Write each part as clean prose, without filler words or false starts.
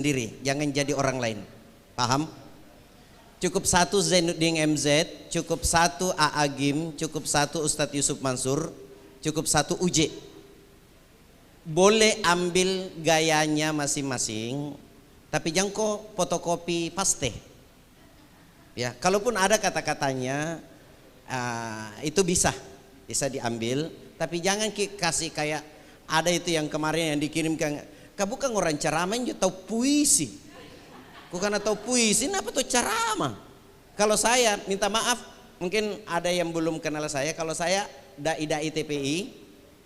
sendiri, jangan jadi orang lain. Paham? Cukup satu Zainuddin MZ, cukup satu AA Gim, cukup satu Ustadz Yusuf Mansur, cukup satu UJ. Boleh ambil gayanya masing-masing, tapi jangan kok fotokopi paste. Ya, kalaupun ada kata-katanya itu bisa diambil, tapi jangan kasih kayak ada itu yang kemarin yang dikirimkan. Kamu bukan orang ceramah yang tahu puisi. Bukan tahu puisi, apa tuh ceramah? Kalau saya minta maaf, mungkin ada yang belum kenal saya. Kalau saya dai TPI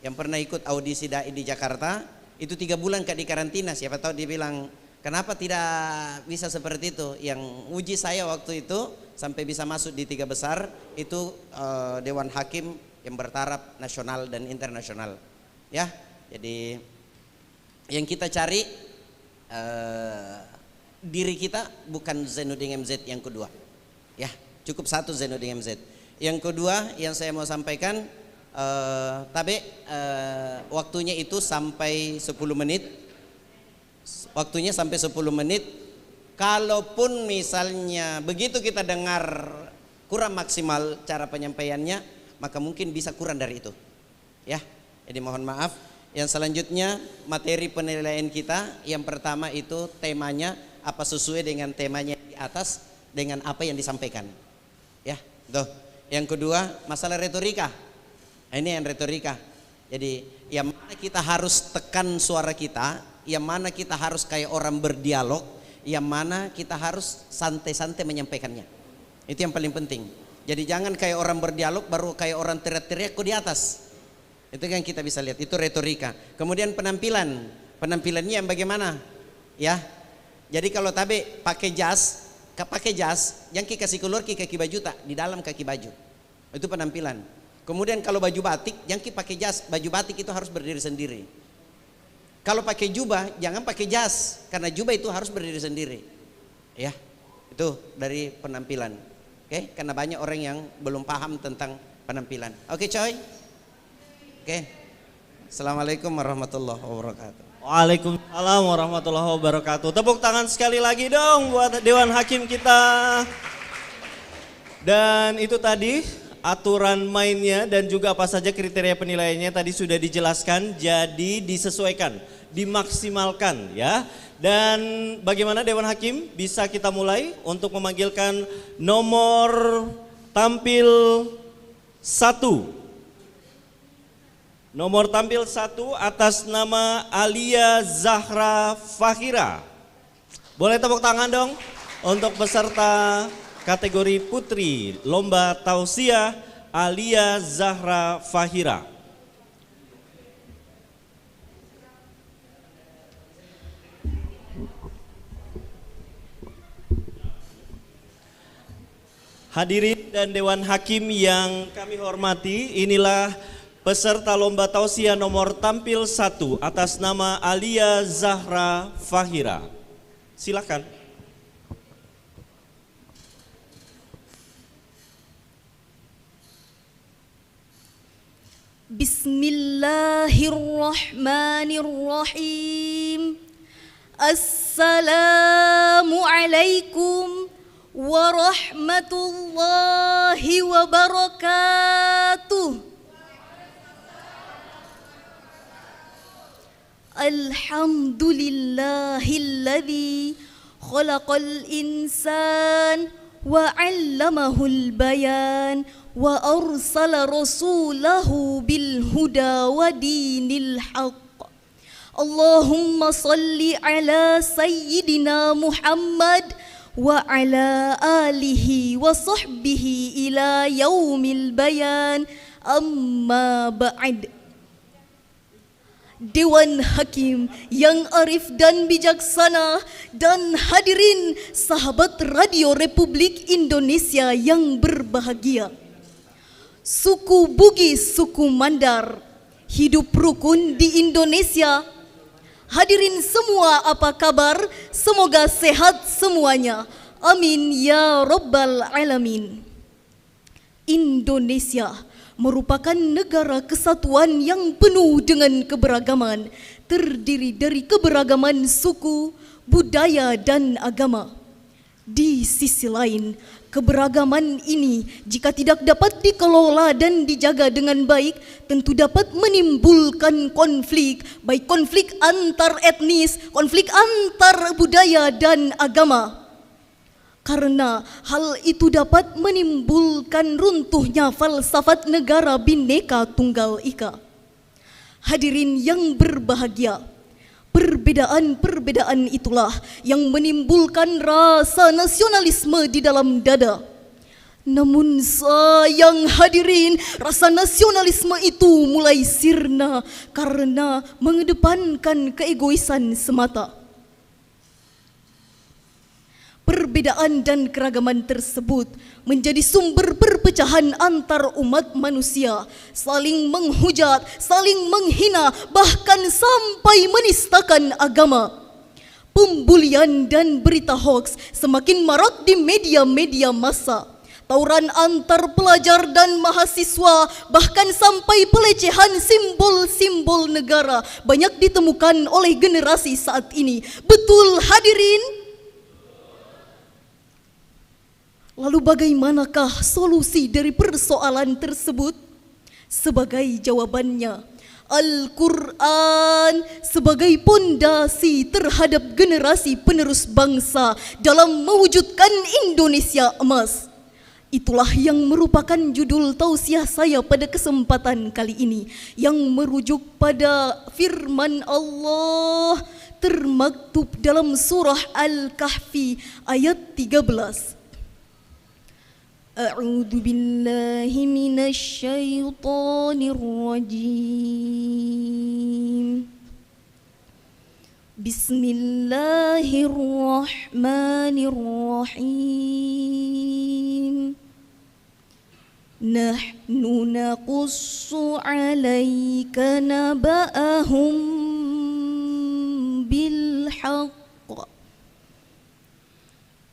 yang pernah ikut audisi dai di Jakarta, itu 3 bulan di karantina. Siapa tahu dia bilang, kenapa tidak bisa seperti itu? Yang uji saya waktu itu sampai bisa masuk di 3 besar itu Dewan Hakim yang bertaraf nasional dan internasional. Ya, jadi yang kita cari diri kita bukan Zainuddin MZ yang kedua. Ya, cukup satu Zainuddin MZ. Yang kedua yang saya mau sampaikan, waktunya itu sampai 10 menit. Waktunya sampai 10 menit. Kalaupun misalnya begitu kita dengar kurang maksimal cara penyampaiannya, maka mungkin bisa kurang dari itu. Ya, jadi mohon maaf. Yang selanjutnya materi penilaian kita, yang pertama itu temanya apa sesuai dengan temanya di atas dengan apa yang disampaikan. Ya, tuh. Yang kedua masalah retorika. Ini yang retorika. Jadi yang mana kita harus tekan suara kita, yang mana kita harus kayak orang berdialog, yang mana kita harus santai-santai menyampaikannya. Itu yang paling penting. Jadi jangan kayak orang berdialog baru kayak orang teriak-teriak di atas. Itu yang kita bisa lihat, itu retorika. Kemudian penampilannya yang bagaimana? Ya. Jadi kalau tabe pakai jas, yang kasih keluar kaki baju tak di dalam kaki baju. Itu penampilan. Kemudian kalau baju batik, yang pakai jas, baju batik itu harus berdiri sendiri. Kalau pakai jubah, jangan pakai jas, karena jubah itu harus berdiri sendiri. Ya, itu dari penampilan. Oke, karena banyak orang yang belum paham tentang penampilan. Oke, coy. Oke. Assalamualaikum warahmatullahi wabarakatuh. Waalaikumsalam warahmatullahi wabarakatuh. Tepuk tangan sekali lagi dong buat Dewan Hakim kita. Dan itu tadi aturan mainnya dan juga apa saja kriteria penilaiannya tadi sudah dijelaskan. Jadi disesuaikan, dimaksimalkan ya. Dan bagaimana Dewan Hakim bisa kita mulai untuk memanggilkan nomor tampil 1. Nomor tampil 1 atas nama Alia Zahra Fahira. Boleh tepuk tangan dong untuk peserta kategori putri lomba tausiah Alia Zahra Fahira. Hadirin dan Dewan Hakim yang kami hormati, inilah peserta lomba tausiah nomor tampil 1 atas nama Alia Zahra Fahira. Silakan. Bismillahirrahmanirrahim. Assalamualaikum warahmatullahi wabarakatuh. Alhamdulillahilladzi khalaqal insan wa 'allamahul bayan wa arsala rasulahu bil huda wa dinil haqq. Allahumma salli ala sayyidina Muhammad wa ala alihi wa sahbihi ila yaumil bayan, amma ba'd. Dewan Hakim yang arif dan bijaksana dan hadirin sahabat Radio Republik Indonesia yang berbahagia. Suku Bugis, suku Mandar, hidup rukun di Indonesia. Hadirin semua apa kabar? Semoga sehat semuanya. Amin ya Rabbal Alamin. Indonesia merupakan negara kesatuan yang penuh dengan keberagaman, terdiri dari keberagaman suku, budaya dan agama. Di sisi lain, keberagaman ini jika tidak dapat dikelola dan dijaga dengan baik, tentu dapat menimbulkan konflik, baik konflik antar etnis, konflik antar budaya dan agama. Karena hal itu dapat menimbulkan runtuhnya falsafat negara Bhinneka Tunggal Ika. Hadirin yang berbahagia, perbedaan-perbedaan itulah yang menimbulkan rasa nasionalisme di dalam dada. Namun sayang hadirin, rasa nasionalisme itu mulai sirna karena mengedepankan keegoisan semata. Perbedaan dan keragaman tersebut menjadi sumber perpecahan antar umat manusia, saling menghujat, saling menghina, bahkan sampai menistakan agama. Pembulian dan berita hoaks semakin marak di media-media massa. Tawuran antar pelajar dan mahasiswa, bahkan sampai pelecehan simbol-simbol negara banyak ditemukan oleh generasi saat ini. Betul hadirin? Lalu bagaimanakah solusi dari persoalan tersebut? Sebagai jawabannya, Al-Quran sebagai pondasi terhadap generasi penerus bangsa dalam mewujudkan Indonesia emas. Itulah yang merupakan judul tausiah saya pada kesempatan kali ini, yang merujuk pada firman Allah termaktub dalam surah Al-Kahfi ayat 13. A'udzu billahi minasy syaithanir rajim. Bismillahirrahmanirrahim. Nahnu naqussu 'alaika naba'ahum bil haqq.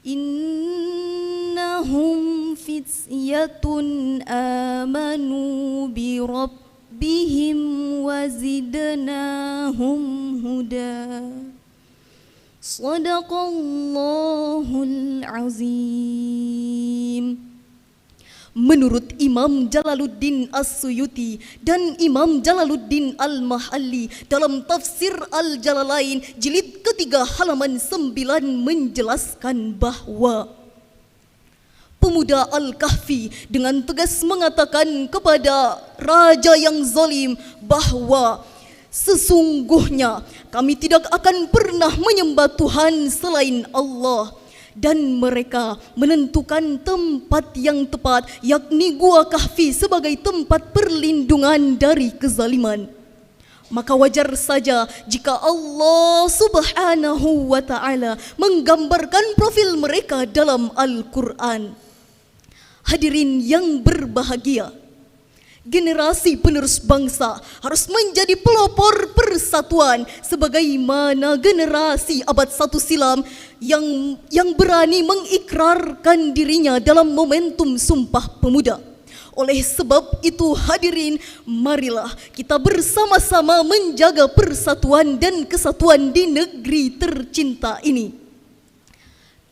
Innahum fityatun amanu bi rabbihim wa zidnahum huda. Shadaqallahul azim. Menurut Imam Jalaluddin As-Suyuti dan Imam Jalaluddin Al-Mahalli dalam tafsir Al-Jalalain jilid ketiga halaman 9 menjelaskan bahwa pemuda Al-Kahfi dengan tegas mengatakan kepada raja yang zalim bahwa sesungguhnya kami tidak akan pernah menyembah Tuhan selain Allah. Dan mereka menentukan tempat yang tepat, yakni Gua Kahfi sebagai tempat perlindungan dari kezaliman. Maka wajar saja jika Allah Subhanahu wa ta'ala menggambarkan profil mereka dalam Al-Quran. Hadirin yang berbahagia, generasi penerus bangsa harus menjadi pelopor persatuan sebagaimana generasi abad 1 silam yang berani mengikrarkan dirinya dalam momentum Sumpah Pemuda. Oleh sebab itu hadirin, marilah kita bersama-sama menjaga persatuan dan kesatuan di negeri tercinta ini.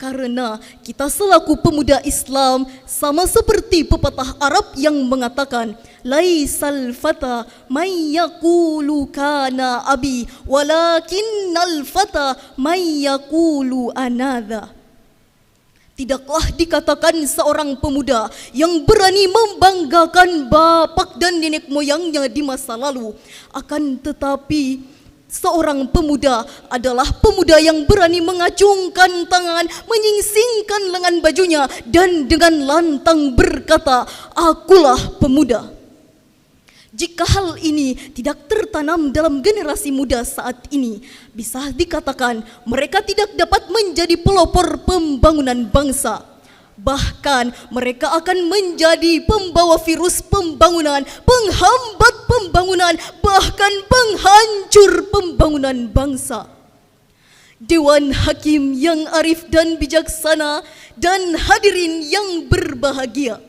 Karena kita selaku pemuda Islam sama seperti pepatah Arab yang mengatakan, laisal fata may yaqulu kana abi walakinnal fata may yaqulu anadha. Tidaklah dikatakan seorang pemuda yang berani membanggakan bapak dan nenek moyangnya di masa lalu, akan tetapi seorang pemuda adalah pemuda yang berani mengacungkan tangan, menyingsingkan lengan bajunya dan dengan lantang berkata, akulah pemuda. Jika hal ini tidak tertanam dalam generasi muda saat ini, bisa dikatakan mereka tidak dapat menjadi pelopor pembangunan bangsa. Bahkan mereka akan menjadi pembawa virus pembangunan, penghambat pembangunan, bahkan penghancur pembangunan bangsa. Dewan Hakim yang arif dan bijaksana dan hadirin yang berbahagia,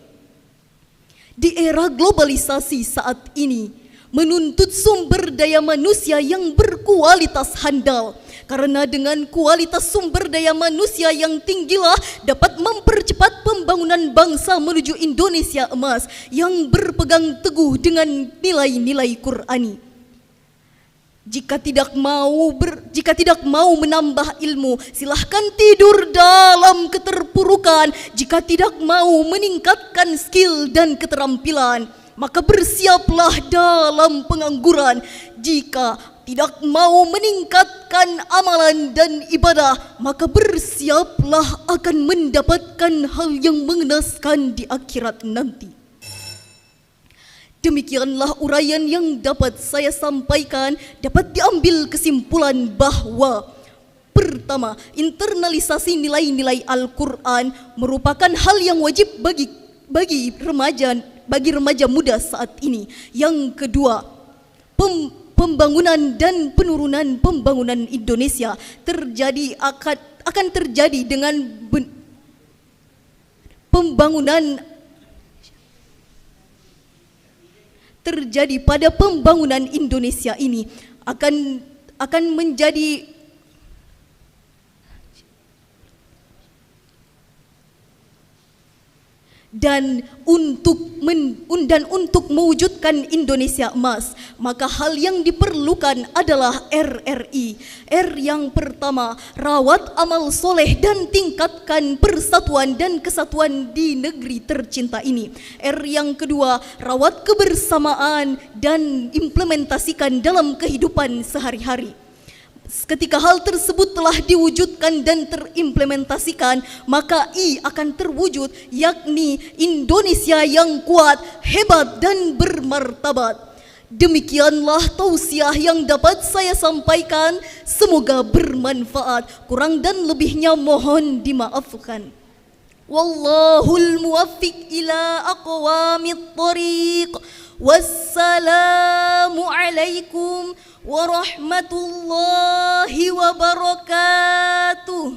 di era globalisasi saat ini menuntut sumber daya manusia yang berkualitas handal, Karena dengan kualitas sumber daya manusia yang tinggilah dapat mempercepat pembangunan bangsa menuju Indonesia emas yang berpegang teguh dengan nilai-nilai Qur'ani. Jika tidak mau menambah ilmu, silahkan tidur dalam keterpurukan. Jika tidak mau meningkatkan skill dan keterampilan, maka bersiaplah dalam pengangguran. Jika tidak mau meningkatkan amalan dan ibadah, maka bersiaplah akan mendapatkan hal yang mengenaskan di akhirat nanti. Demikianlah uraian yang dapat saya sampaikan. Dapat diambil kesimpulan bahwa pertama, internalisasi nilai-nilai Al-Quran merupakan hal yang wajib bagi remaja muda saat ini. Yang kedua, pembangunan dan penurunan pembangunan Indonesia akan terjadi dengan terjadi pada pembangunan Indonesia ini akan menjadi dan untuk mewujudkan Indonesia emas, maka hal yang diperlukan adalah RRI. R yang pertama, rawat amal soleh dan tingkatkan persatuan dan kesatuan di negeri tercinta ini. R yang kedua, rawat kebersamaan dan implementasikan dalam kehidupan sehari-hari. Ketika hal tersebut telah diwujudkan dan terimplementasikan, maka I akan terwujud, yakni Indonesia yang kuat, hebat dan bermartabat. Demikianlah tausiah yang dapat saya sampaikan, semoga bermanfaat. Kurang dan lebihnya mohon dimaafkan. Wallahul muwaffiq ila aqwamit thariq. Wassalamu alaikum warahmatullahi wabarakatuh.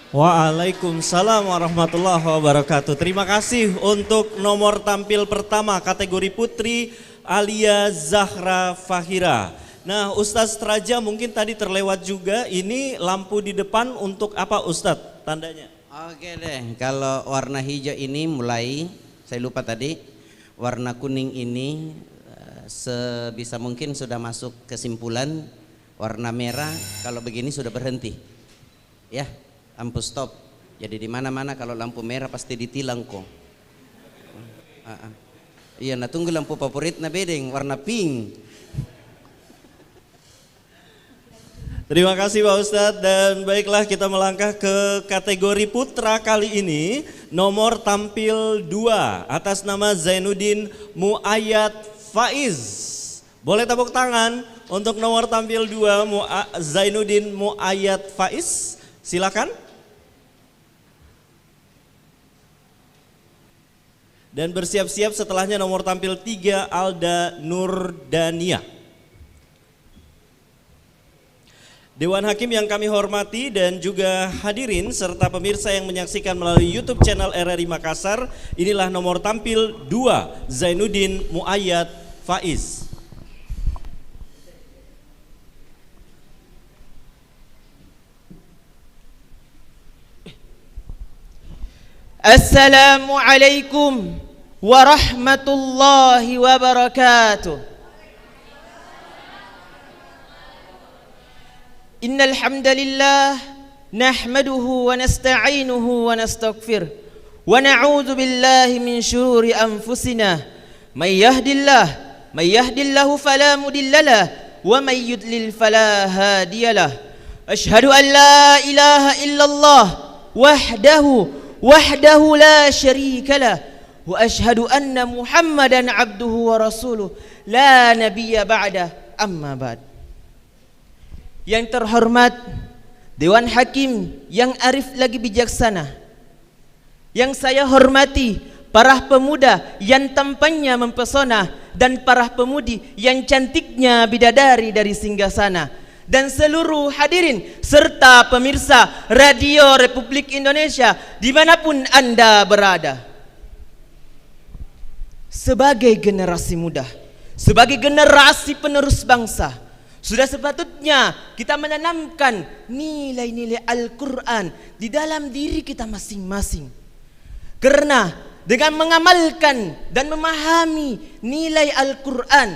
Waalaikumsalam warahmatullahi wabarakatuh. Terima kasih untuk nomor tampil pertama kategori putri Alia Zahra Fahira. Nah, Ustadz Raja mungkin tadi terlewat juga, ini lampu di depan untuk apa Ustadz tandanya? Oke deh, kalau warna hijau ini mulai, saya lupa tadi, warna kuning ini sebisa mungkin sudah masuk kesimpulan. Warna merah kalau begini sudah berhenti, ya, lampu stop. Jadi di mana-mana kalau lampu merah pasti ditilang kok. Iya, nah tunggu lampu favorit na bedeng warna pink. Terima kasih Pak Ustadz, dan baiklah kita melangkah ke kategori putra kali ini. Nomor tampil 2 atas nama Zainuddin Muayyad Faiz. Boleh tepuk tangan untuk nomor tampil 2 Zainuddin Muayyad Faiz. Silakan. Dan bersiap-siap setelahnya nomor tampil 3 Alda Nurdania. Dewan Hakim yang kami hormati dan juga hadirin serta pemirsa yang menyaksikan melalui YouTube channel RRI Makassar, inilah nomor tampil 2 Zainuddin Muayyad Faiz. Assalamualaikum warahmatullahi wabarakatuh. Innal hamdalillah nahmaduhu wa nasta'inuhu wa nastaghfiruh wa na'udzu billahi min shururi anfusina may yahdillahu fala mudhillalah wa may yudlil fala hadiyalah. Ashhadu an la ilaha illallah wahdahu la syarikalah wa ashhadu anna Muhammadan abduhu wa rasuluh la nabiyya ba'da, amma ba'd. Yang terhormat Dewan Hakim yang arif lagi bijaksana, yang saya hormati para pemuda yang tampannya mempesona dan para pemudi yang cantiknya bidadari dari singgasana, dan seluruh hadirin serta pemirsa Radio Republik Indonesia dimanapun Anda berada. Sebagai generasi muda, sebagai generasi penerus bangsa, Sudah sepatutnya kita menanamkan nilai-nilai Al-Quran di dalam diri kita masing-masing. Karena dengan mengamalkan dan memahami nilai Al-Quran,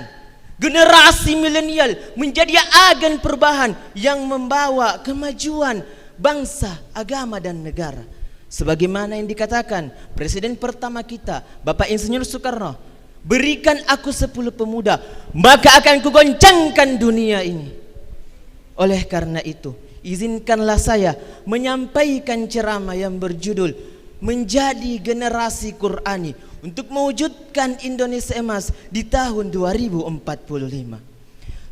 generasi milenial menjadi agen perubahan yang membawa kemajuan bangsa, agama dan negara. Sebagaimana yang dikatakan Presiden pertama kita, Bapak Insinyur Soekarno, berikan aku 10 pemuda, maka akan kugoncangkan dunia ini. Oleh karena itu, izinkanlah saya menyampaikan ceramah yang berjudul Menjadi Generasi Qurani untuk mewujudkan Indonesia Emas di tahun 2045.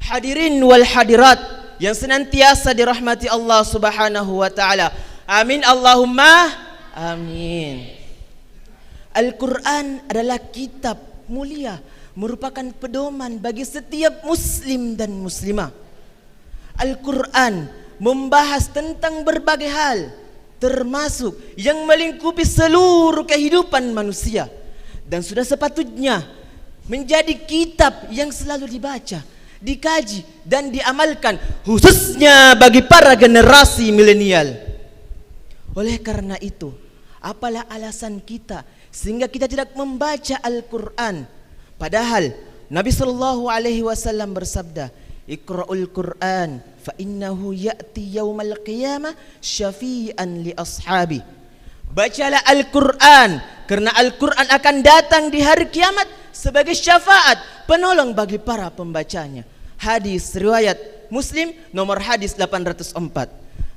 Hadirin wal hadirat yang senantiasa dirahmati Allah Subhanahu wa taala. Amin Allahumma amin. Al-Quran adalah kitab mulia, merupakan pedoman bagi setiap muslim dan muslimah. Al-Quran membahas tentang berbagai hal, termasuk yang melingkupi seluruh kehidupan manusia, dan sudah sepatutnya menjadi kitab yang selalu dibaca, dikaji dan diamalkan, khususnya bagi para generasi milenial. Oleh karena itu, apalah alasan kita sehingga kita tidak membaca Al-Quran? Padahal Nabi SAW bersabda, Iqra'ul Quran fa innahu ya'ti yaumal qiyamah syafi'an li ashabi. Bacalah Al-Quran, karena Al-Quran akan datang di hari kiamat sebagai syafaat, penolong bagi para pembacanya. Hadis riwayat Muslim nomor hadis 804.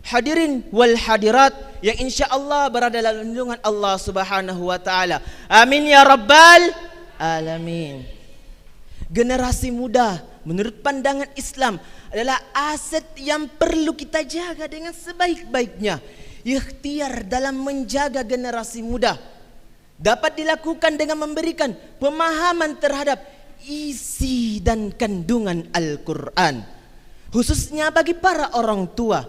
Hadirin wal hadirat yang insyaallah berada dalam lindungan Allah Subhanahu wa taala. Amin ya rabbal alamin. Generasi muda menurut pandangan Islam adalah aset yang perlu kita jaga dengan sebaik-baiknya. Ikhtiar dalam menjaga generasi muda dapat dilakukan dengan memberikan pemahaman terhadap isi dan kandungan Al-Quran, khususnya bagi para orang tua,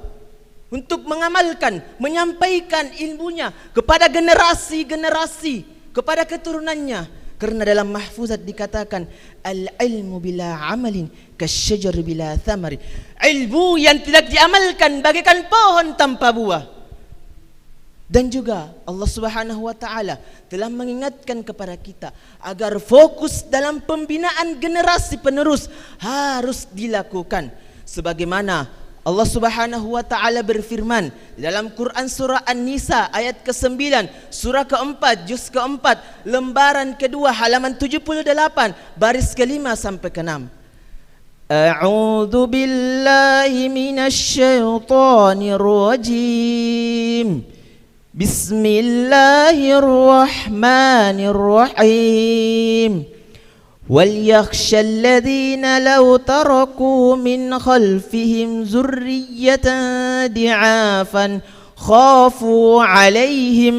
untuk mengamalkan, menyampaikan ilmunya kepada generasi-generasi, kepada keturunannya. Karena dalam mahfuzat dikatakan, al-ilmu bila amalin kasyajar bila thamari. Ilmu yang tidak diamalkan bagaikan pohon tanpa buah. Dan juga Allah Subhanahu wa taala telah mengingatkan kepada kita agar fokus dalam pembinaan generasi penerus harus dilakukan. Sebagaimana Allah Subhanahu wa taala berfirman dalam Quran surah An-Nisa ayat ke-9, surah ke-4, juz ke-4, lembaran kedua, halaman 78, baris ke-5 sampai ke-6. A'udzu billahi minasy syaithanir rajim. Bismillahirrahmanirrahim. وَلْيَخْشَ الَّذِينَ لَوْ تَرَكُوا مِنْ خَلْفِهِمْ ذُرِّيَّةً ضِعَافًا خَافُوا عَلَيْهِمْ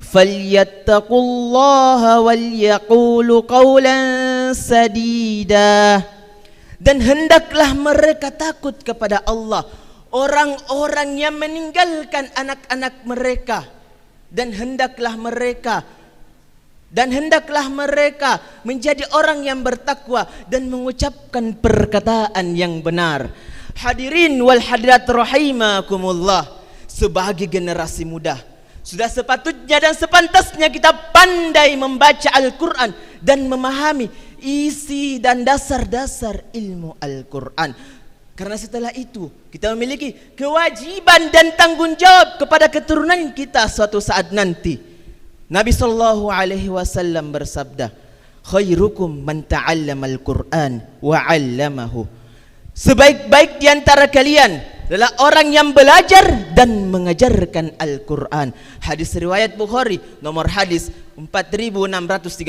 فَلْيَتَّقُوا اللَّهَ وَلْيَقُولُوا قَوْلًا سَدِيدًا. Dan hendaklah mereka takut kepada Allah, orang-orang yang meninggalkan anak-anak mereka, dan hendaklah mereka menjadi orang yang bertakwa dan mengucapkan perkataan yang benar. Hadirin wal hadirat rahimakumullah, sebagai generasi muda sudah sepatutnya dan sepantasnya kita pandai membaca Al-Quran dan memahami isi dan dasar-dasar ilmu Al-Quran. Karena setelah itu kita memiliki kewajiban dan tanggung jawab kepada keturunan kita suatu saat nanti. Nabi sallallahu alaihi wasallam bersabda, khairukum man ta'allama al-Qur'an wa 'allamahu. Sebaik-baik di antara kalian adalah orang yang belajar dan mengajarkan Al-Qur'an. Hadis riwayat Bukhari nomor hadis 4639.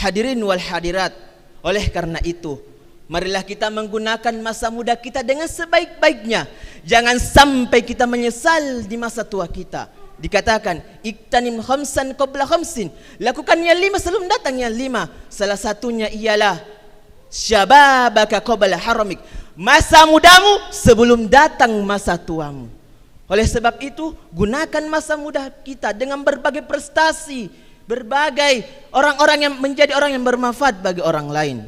Hadirin wal hadirat, oleh karena itu marilah kita menggunakan masa muda kita dengan sebaik-baiknya. Jangan sampai kita menyesal di masa tua kita. Dikatakan, iktanim khamsan qabla khamsin, lakukan yang 5 sebelum datang yang 5. Salah satunya ialah syababaka qabla haramik, masa mudamu sebelum datang masa tuamu. Oleh sebab itu, gunakan masa muda kita dengan berbagai prestasi, berbagai orang-orang yang menjadi orang yang bermanfaat bagi orang lain.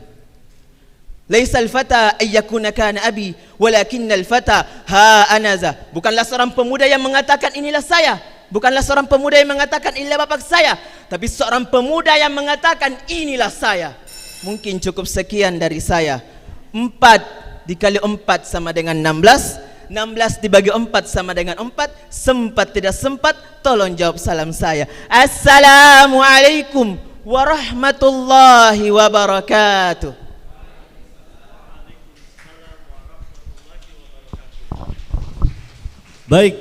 Laisal fata ayyakuna kana abi, walakinnal fata ha anaza. Bukanlah seorang pemuda yang mengatakan inilah saya, bukanlah seorang pemuda yang mengatakan inilah bapak saya, tapi seorang pemuda yang mengatakan inilah saya. Mungkin cukup sekian dari saya. 4 dikali 4 sama dengan 16. 16 dibagi 4 sama dengan 4. Sempat tidak sempat, tolong jawab salam saya. Assalamualaikum warahmatullahi wabarakatuh. Baik,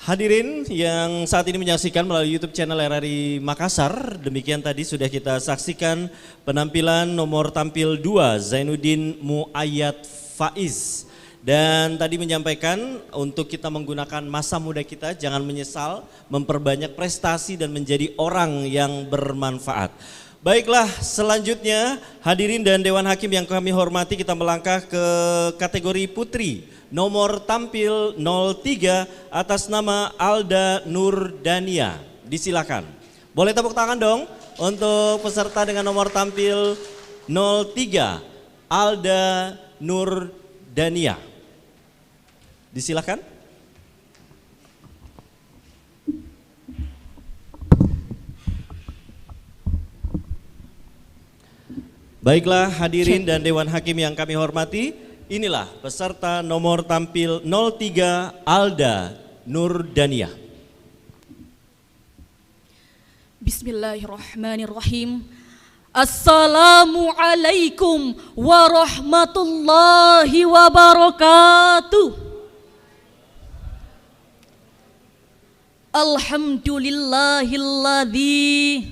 hadirin yang saat ini menyaksikan melalui YouTube channel RRI Makassar, demikian tadi sudah kita saksikan penampilan nomor tampil 2 Zainuddin Muayyad Faiz. Dan tadi menyampaikan untuk kita menggunakan masa muda kita jangan menyesal, memperbanyak prestasi dan menjadi orang yang bermanfaat. Baiklah, selanjutnya hadirin dan Dewan Hakim yang kami hormati, kita melangkah ke kategori putri. Nomor tampil 03 atas nama Alda Nurdania. Disilakan. Boleh tepuk tangan dong untuk peserta dengan nomor tampil 03 Alda Nurdania. Disilakan. Baiklah hadirin dan Dewan Hakim yang kami hormati, inilah peserta nomor tampil 03 Alda Nurdania. Bismillahirrahmanirrahim. Assalamualaikum warahmatullahi wabarakatuh. Alhamdulillahilladzi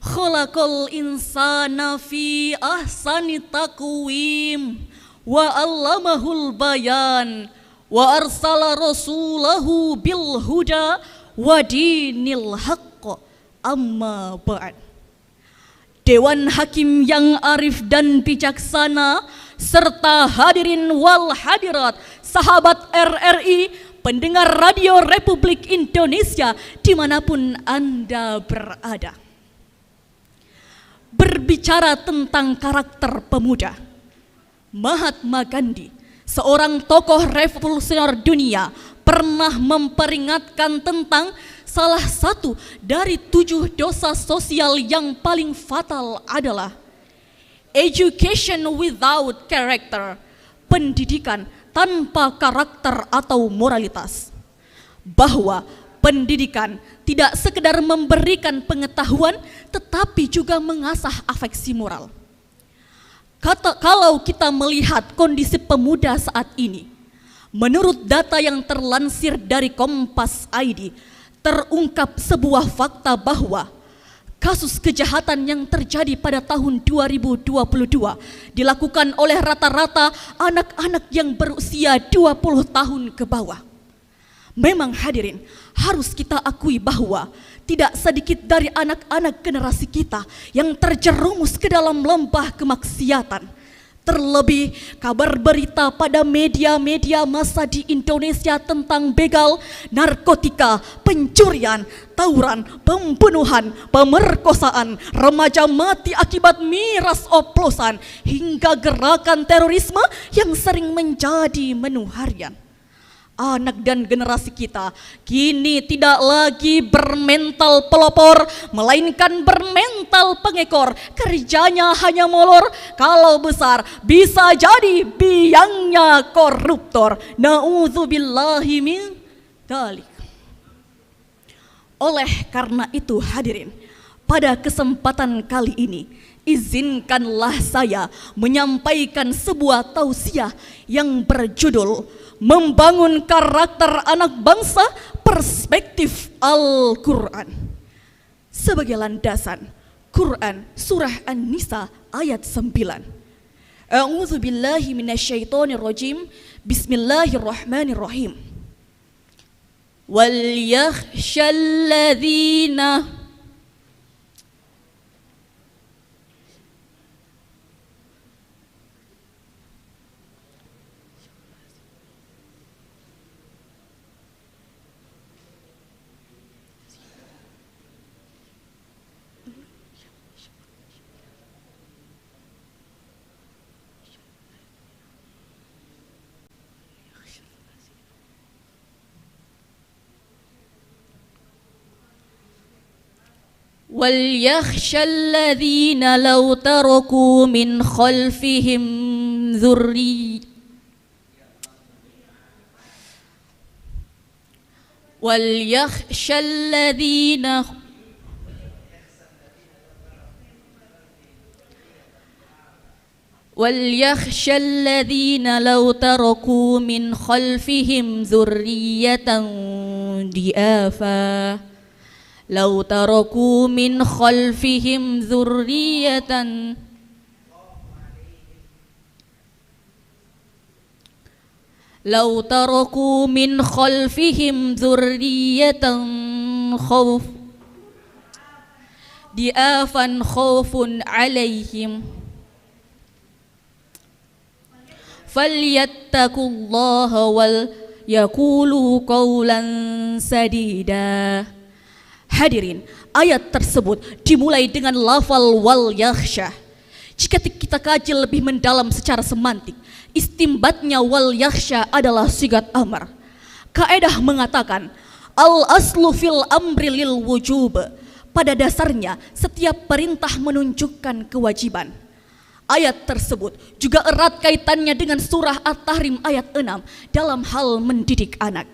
khalaqal insana fi ahsani taqwim wa 'allamahul bayan wa arsala rasulahu bil huda wa dinil haqq, amma ba'd. Dewan Hakim yang arif dan bijaksana serta hadirin wal hadirat, sahabat RRI, pendengar Radio Republik Indonesia dimanapun Anda berada. Berbicara tentang karakter pemuda, Mahatma Gandhi, seorang tokoh revolusioner dunia, pernah memperingatkan tentang salah satu dari 7 dosa sosial yang paling fatal adalah education without character, pendidikan tanpa karakter atau moralitas. Bahwa pendidikan tidak sekedar memberikan pengetahuan, tetapi juga mengasah afeksi moral. Kalau kita melihat kondisi pemuda saat ini, menurut data yang terlansir dari Kompas ID, terungkap sebuah fakta bahwa kasus kejahatan yang terjadi pada tahun 2022 dilakukan oleh rata-rata anak-anak yang berusia 20 tahun ke bawah. Memang hadirin, harus kita akui bahwa tidak sedikit dari anak-anak generasi kita yang terjerumus ke dalam lembah kemaksiatan. Terlebih kabar berita pada media-media massa di Indonesia tentang begal, narkotika, pencurian, tawuran, pembunuhan, pemerkosaan, remaja mati akibat miras oplosan, hingga gerakan terorisme yang sering menjadi menu harian. Anak dan generasi kita kini tidak lagi bermental pelopor, melainkan bermental pengekor. Kerjanya hanya molor, kalau besar bisa jadi biangnya koruptor. Na'udzubillahi min dzalik. Oleh karena itu hadirin, pada kesempatan kali ini izinkanlah saya menyampaikan sebuah tausiah yang berjudul Membangun Karakter Anak Bangsa Perspektif Al-Quran. Sebagai landasan, Quran Surah An-Nisa ayat 9. A'udzu billahi minasyaitonir rajim. Bismillahirrahmanirrahim. Wal yakhshal ladzina وليخشى الذين لو تركوا من خلفهم ذرية وليخشى الذين وليخشى الذين لو تركوا من خلفهم ذرية ضعافا لو تركوا من خلفهم ذرية لو تركوا من خلفهم ذرية خوف ضعافا خوف عليهم فليتقوا الله وليقولوا قولا سديدا. Hadirin, ayat tersebut dimulai dengan lafal wal yakhsha. Jika kita kaji lebih mendalam secara semantik, istimbatnya wal yakhsha adalah sigat amr. Kaedah mengatakan al aslu fil amri lil wujub. Pada dasarnya setiap perintah menunjukkan kewajiban. Ayat tersebut juga erat kaitannya dengan surah At-Tahrim ayat 6 dalam hal mendidik anak.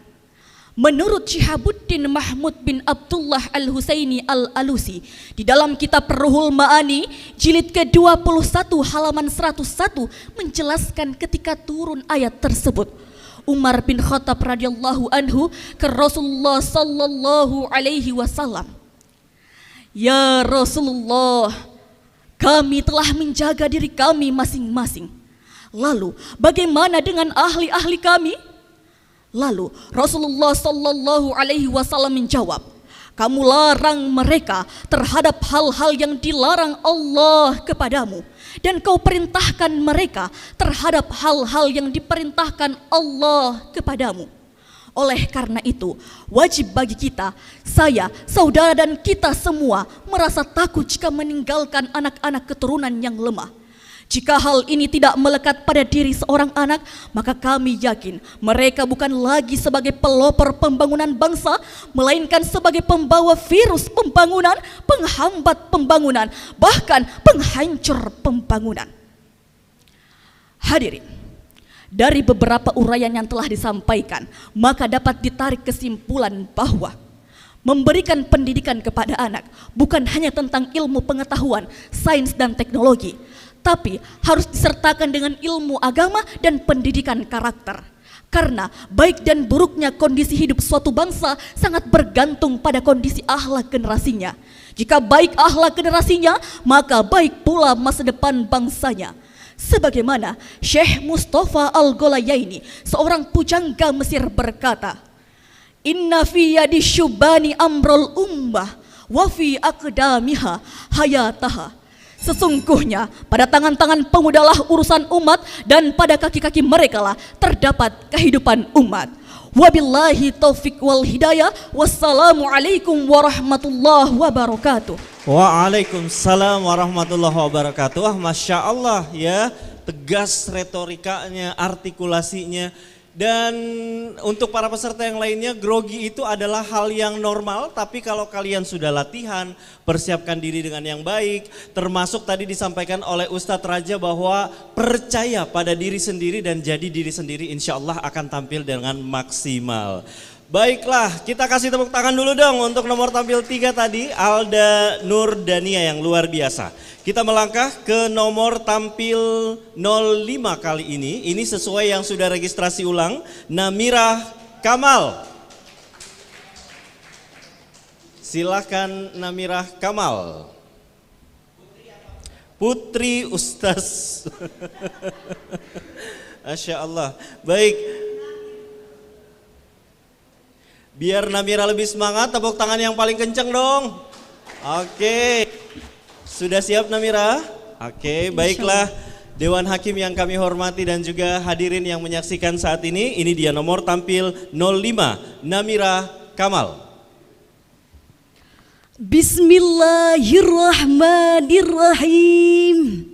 Menurut Syihabuddin Mahmud bin Abdullah Al-Husaini Al-Alusi, di dalam kitab Ruhul Ma'ani jilid ke-21 halaman 101 menjelaskan ketika turun ayat tersebut, Umar bin Khattab radhiyallahu anhu ke Rasulullah sallallahu alaihi wasallam, "Ya Rasulullah, kami telah menjaga diri kami masing-masing. Lalu bagaimana dengan ahli-ahli kami?" Lalu Rasulullah sallallahu alaihi wasallam menjawab, "Kamu larang mereka terhadap hal-hal yang dilarang Allah kepadamu, dan kau perintahkan mereka terhadap hal-hal yang diperintahkan Allah kepadamu. Oleh karena itu, wajib bagi kita, saya, saudara dan kita semua merasa takut jika meninggalkan anak-anak keturunan yang lemah. Jika hal ini tidak melekat pada diri seorang anak, maka kami yakin mereka bukan lagi sebagai pelopor pembangunan bangsa, melainkan sebagai pembawa virus pembangunan, penghambat pembangunan, bahkan penghancur pembangunan." Hadirin, dari beberapa uraian yang telah disampaikan, maka dapat ditarik kesimpulan bahwa memberikan pendidikan kepada anak bukan hanya tentang ilmu pengetahuan, sains dan teknologi, tapi harus disertakan dengan ilmu agama dan pendidikan karakter. Karena baik dan buruknya kondisi hidup suatu bangsa sangat bergantung pada kondisi akhlak generasinya. Jika baik akhlak generasinya, maka baik pula masa depan bangsanya. Sebagaimana Syekh Mustafa Al-Gholayaini, seorang pujangga Mesir berkata, "Inna fi yadi syubani amrul ummah wa fi aqdamiha hayataha." Sesungguhnya pada tangan-tangan pemudalah urusan umat, dan pada kaki-kaki mereka lah terdapat kehidupan umat. Wabillahi taufik wal hidayah. Wassalamualaikum warahmatullahi wabarakatuh. Waalaikumsalam warahmatullahi wabarakatuh. Masya Allah ya, tegas retorikanya, artikulasinya. Dan untuk para peserta yang lainnya, grogi itu adalah hal yang normal, tapi kalau kalian sudah latihan, persiapkan diri dengan yang baik, termasuk tadi disampaikan oleh Ustadz Raja bahwa percaya pada diri sendiri dan jadi diri sendiri, insya Allah akan tampil dengan maksimal. Baiklah, kita kasih tepuk tangan dulu dong untuk nomor tampil 3 tadi, Alda Nurdania yang luar biasa. Kita melangkah ke nomor tampil 05 kali ini sesuai yang sudah registrasi ulang, Namirah Kamal. Silakan Namirah Kamal. Putri Ustaz. Masya Allah. Baik. Biar Namira lebih semangat, tepuk tangan yang paling kenceng dong. Oke. Sudah siap Namira? Oke, baiklah. Dewan Hakim yang kami hormati dan juga hadirin yang menyaksikan saat ini dia nomor tampil 05, Namirah Kamal. Bismillahirrahmanirrahim.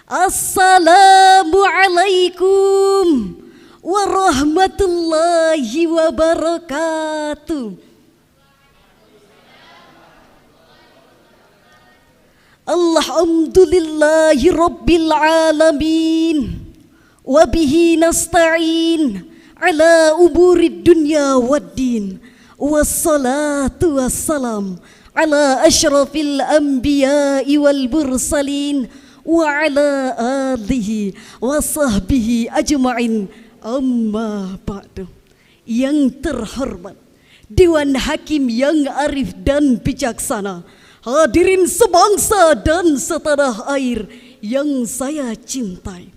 Assalamualaikum warahmatullahi wabarakatuh. Alhamdulillahi Rabbil Alamin. Wabihi nasta'in ala umurid dunya waddin. Wassalatu wassalam ala asyrafil anbiya'i wal mursalin. Wa ala alihi wa sahbihi ajma'in. Amma ba'du. Yang terhormat Dewan Hakim yang arif dan bijaksana, hadirin sebangsa dan setanah air yang saya cintai,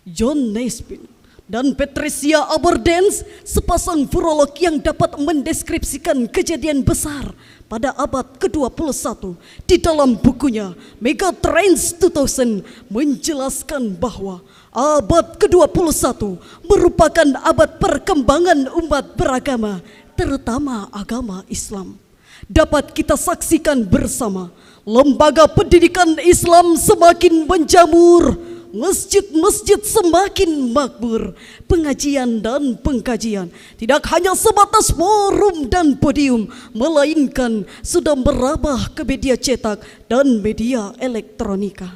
John Naisbitt dan Patricia Aberdeen, sepasang virolog yang dapat mendeskripsikan kejadian besar pada abad ke-21 di dalam bukunya Megatrends 2000 menjelaskan bahwa abad ke-21 merupakan abad perkembangan umat beragama, terutama agama Islam. Dapat kita saksikan bersama, lembaga pendidikan Islam semakin menjamur, masjid-masjid semakin makmur, pengajian dan pengkajian tidak hanya sebatas forum dan podium, melainkan sudah merambah ke media cetak dan media elektronika.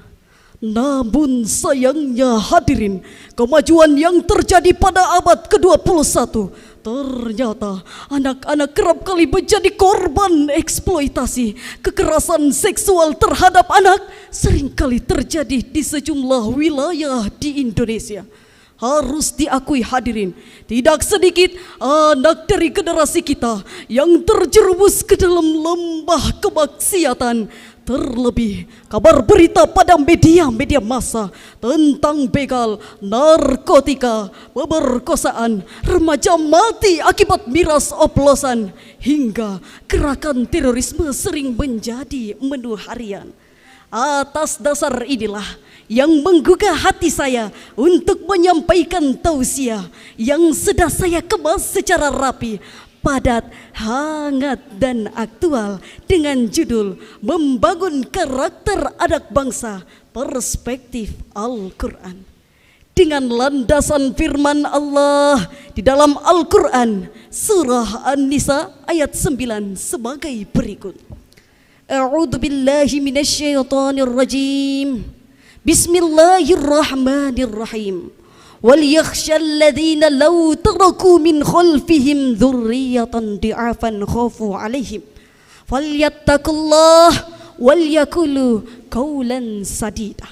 Namun sayangnya hadirin, kemajuan yang terjadi pada abad ke-21 ternyata anak-anak kerap kali menjadi korban eksploitasi. Kekerasan seksual terhadap anak seringkali terjadi di sejumlah wilayah di Indonesia. Harus diakui hadirin, tidak sedikit anak dari generasi kita yang terjerumus ke dalam lembah kemaksiatan. Terlebih kabar berita pada media-media massa tentang begal, narkotika, pemerkosaan, remaja mati akibat miras oplosan, hingga gerakan terorisme sering menjadi menu harian. Atas dasar inilah yang menggugah hati saya untuk menyampaikan tausiah yang sudah saya kemas secara rapi, padat, hangat dan aktual dengan judul Membangun Karakter Anak Bangsa Perspektif Al-Quran. Dengan landasan firman Allah di dalam Al-Quran surah An-Nisa ayat 9 sebagai berikut. A'udzu billahi minasyaitonir rajim. Bismillahirrahmanirrahim. وَلْيَخْشَى الَّذِينَ لَوْ تَرَكُوا مِنْ خَلْفِهِمْ ذُرِّيَّةً ضِعَافًا خَافُوا عَلَيْهِمْ فَلْيَتَّقُوا اللَّهَ وَلْيَقُولُوا قَوْلًا سَدِيدًا.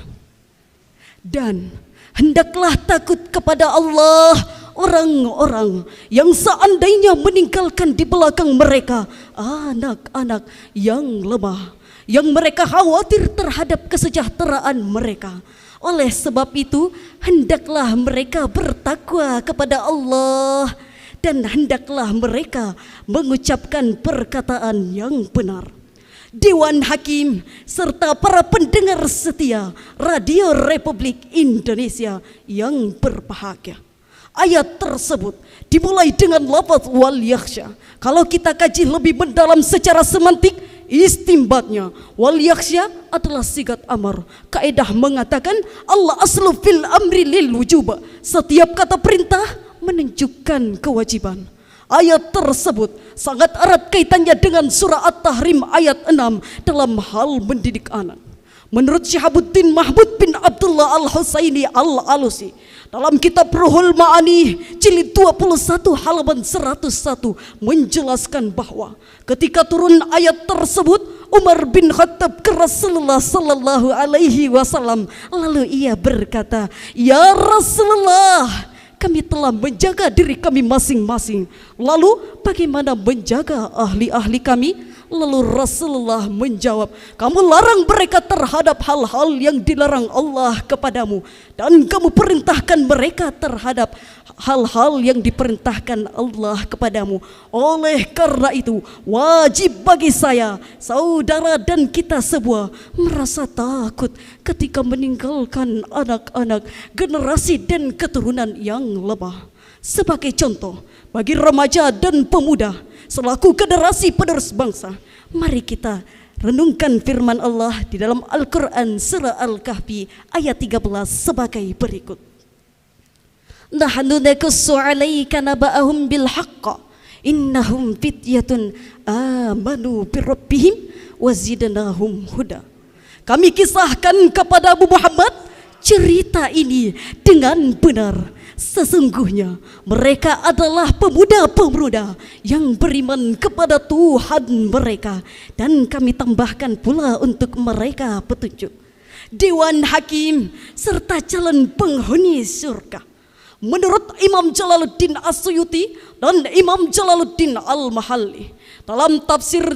Dan hendaklah takut kepada Allah orang-orang yang seandainya meninggalkan di belakang mereka anak-anak yang lemah, yang mereka khawatir terhadap kesejahteraan mereka. Oleh sebab itu, hendaklah mereka bertakwa kepada Allah dan hendaklah mereka mengucapkan perkataan yang benar. Dewan Hakim serta para pendengar setia Radio Republik Indonesia yang berbahagia. Ayat tersebut dimulai dengan lafaz wal yakhsha. Kalau kita kaji lebih mendalam secara semantik, istimbatnya wal yakhsha adalah sigat amar. Kaidah mengatakan Allah aslu fil amri lil wujub. Setiap kata perintah menunjukkan kewajiban. Ayat tersebut sangat erat kaitannya dengan surah At-Tahrim ayat 6 dalam hal mendidik anak. Menurut Syihabuddin Mahmud bin Abdullah Al-Husaini Al-Alusi dalam kitab Ruhul Ma'ani jilid 21 halaman 101 menjelaskan bahwa ketika turun ayat tersebut, Umar bin Khattab ke Rasulullah sallallahu alaihi wasallam, lalu ia berkata, "Ya Rasulullah, kami telah menjaga diri kami masing-masing. Lalu bagaimana menjaga ahli-ahli kami?" Lalu Rasulullah menjawab, "Kamu larang mereka terhadap hal-hal yang dilarang Allah kepadamu, dan kamu perintahkan mereka terhadap hal-hal yang diperintahkan Allah kepadamu. Oleh karena itu, wajib bagi saya, saudara dan kita semua merasa takut ketika meninggalkan anak-anak, generasi dan keturunan yang lemah. Sebagai contoh, bagi remaja dan pemuda selaku generasi penerus bangsa, mari kita renungkan firman Allah di dalam Al-Quran surah Al-Kahfi ayat 13 sebagai berikut. Nahnu naqussu 'alaika naba'ahum bil haqq innahum fityatun amanu bi rabbihim wa zidnahum huda. Kami kisahkan kepada Abu Muhammad cerita ini dengan benar. Sesungguhnya mereka adalah pemuda-pemuda yang beriman kepada Tuhan mereka, dan kami tambahkan pula untuk mereka petunjuk, dewan hakim serta calon penghuni surga. Menurut Imam Jalaluddin As-Suyuti dan Imam Jalaluddin Al-Mahalli dalam tafsir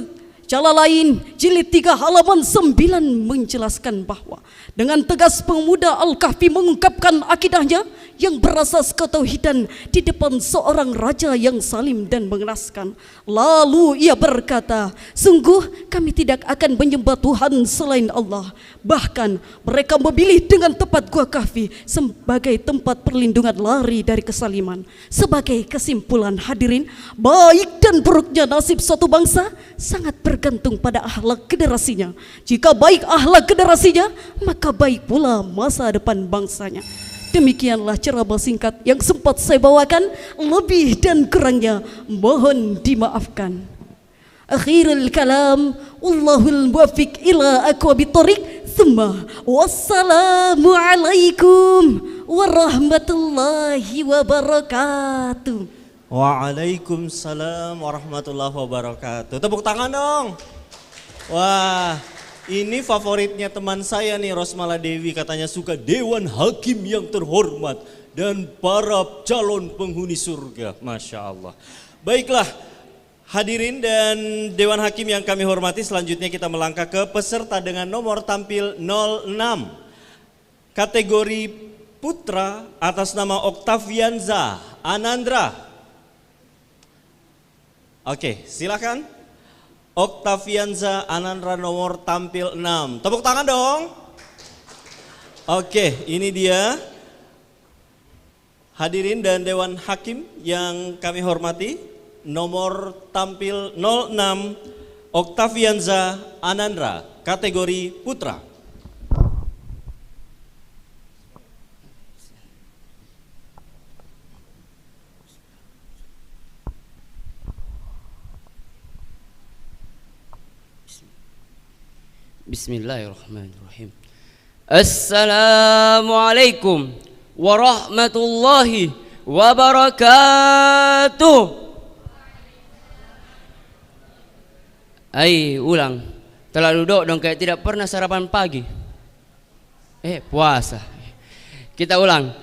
Jalalain jilid 3 halaman 9 menjelaskan bahwa dengan tegas pemuda Al-Kahfi mengungkapkan akidahnya yang berasas ketauhidan di depan seorang raja yang salim dan mengenaskan. Lalu ia berkata, sungguh kami tidak akan menyembah Tuhan selain Allah. Bahkan mereka memilih dengan tepat Gua Kahfi sebagai tempat perlindungan lari dari kesaliman. Sebagai kesimpulan hadirin, baik dan buruknya nasib suatu bangsa sangat bergantung pada akhlak generasinya. Jika baik akhlak generasinya, maka baik pula masa depan bangsanya. Demikianlah ceramah singkat yang sempat saya bawakan. Lebih dan kurangnya mohon dimaafkan. Akhirul kalam, wallahul muwaffiq ila aqwamit thoriq. Tsumma wassalamu alaikum warahmatullahi wabarakatuh. Waalaikumsalam warahmatullahi wabarakatuh. Tepuk tangan dong. Wah, ini favoritnya teman saya nih, Rosmala Dewi, katanya suka dewan hakim yang terhormat dan para calon penghuni surga. Masya Allah. Baiklah, hadirin dan dewan hakim yang kami hormati, selanjutnya kita melangkah ke peserta dengan nomor tampil 06. Kategori putra atas nama Oktavianza Anandra. Oke, silakan. Oktavianza Anandra nomor tampil 6. Tepuk tangan dong. Oke, ini dia. Hadirin dan dewan hakim yang kami hormati, nomor tampil 06 Oktavianza Anandra, kategori putra. Bismillahirrahmanirrahim. Assalamualaikum warahmatullahi wabarakatuh. Ulang. Telah duduk dong kayak tidak pernah sarapan pagi. Puasa. Kita ulang.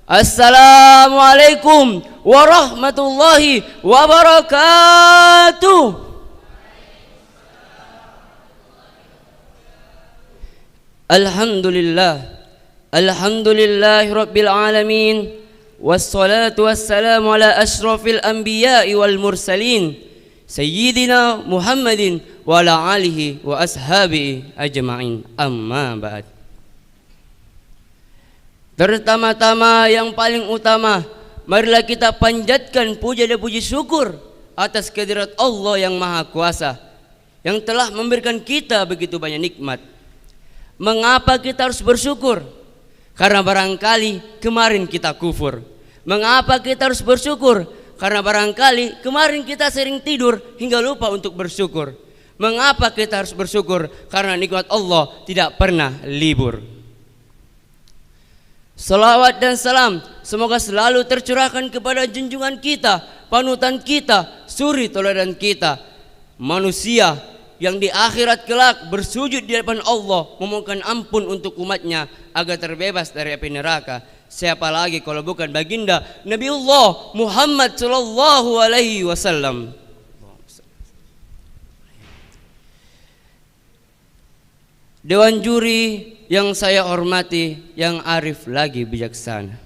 Assalamualaikum warahmatullahi wabarakatuh. Alhamdulillah, alhamdulillahi rabbil alamin, wassalatu wassalamu ala ashrafil anbiya'i wal mursalin, sayyidina Muhammadin wa ala alihi wa ashabihi ajma'in, amma ba'd. Pertama-tama yang paling utama, marilah kita panjatkan puja dan puji syukur atas kehadirat Allah yang Maha Kuasa yang telah memberikan kita begitu banyak nikmat. Mengapa kita harus bersyukur? Karena barangkali kemarin kita kufur. Mengapa kita harus bersyukur? Karena barangkali kemarin kita sering tidur hingga lupa untuk bersyukur. Mengapa kita harus bersyukur? Karena nikmat Allah tidak pernah libur. Salawat dan salam semoga selalu tercurahkan kepada junjungan kita, panutan kita, suri teladan kita, manusia yang di akhirat kelak bersujud di hadapan Allah memohon ampun untuk umatnya agar terbebas dari api neraka. Siapa lagi kalau bukan baginda Nabiullah Muhammad sallallahu alaihi wasallam. Dewan juri yang saya hormati, yang arif lagi bijaksana,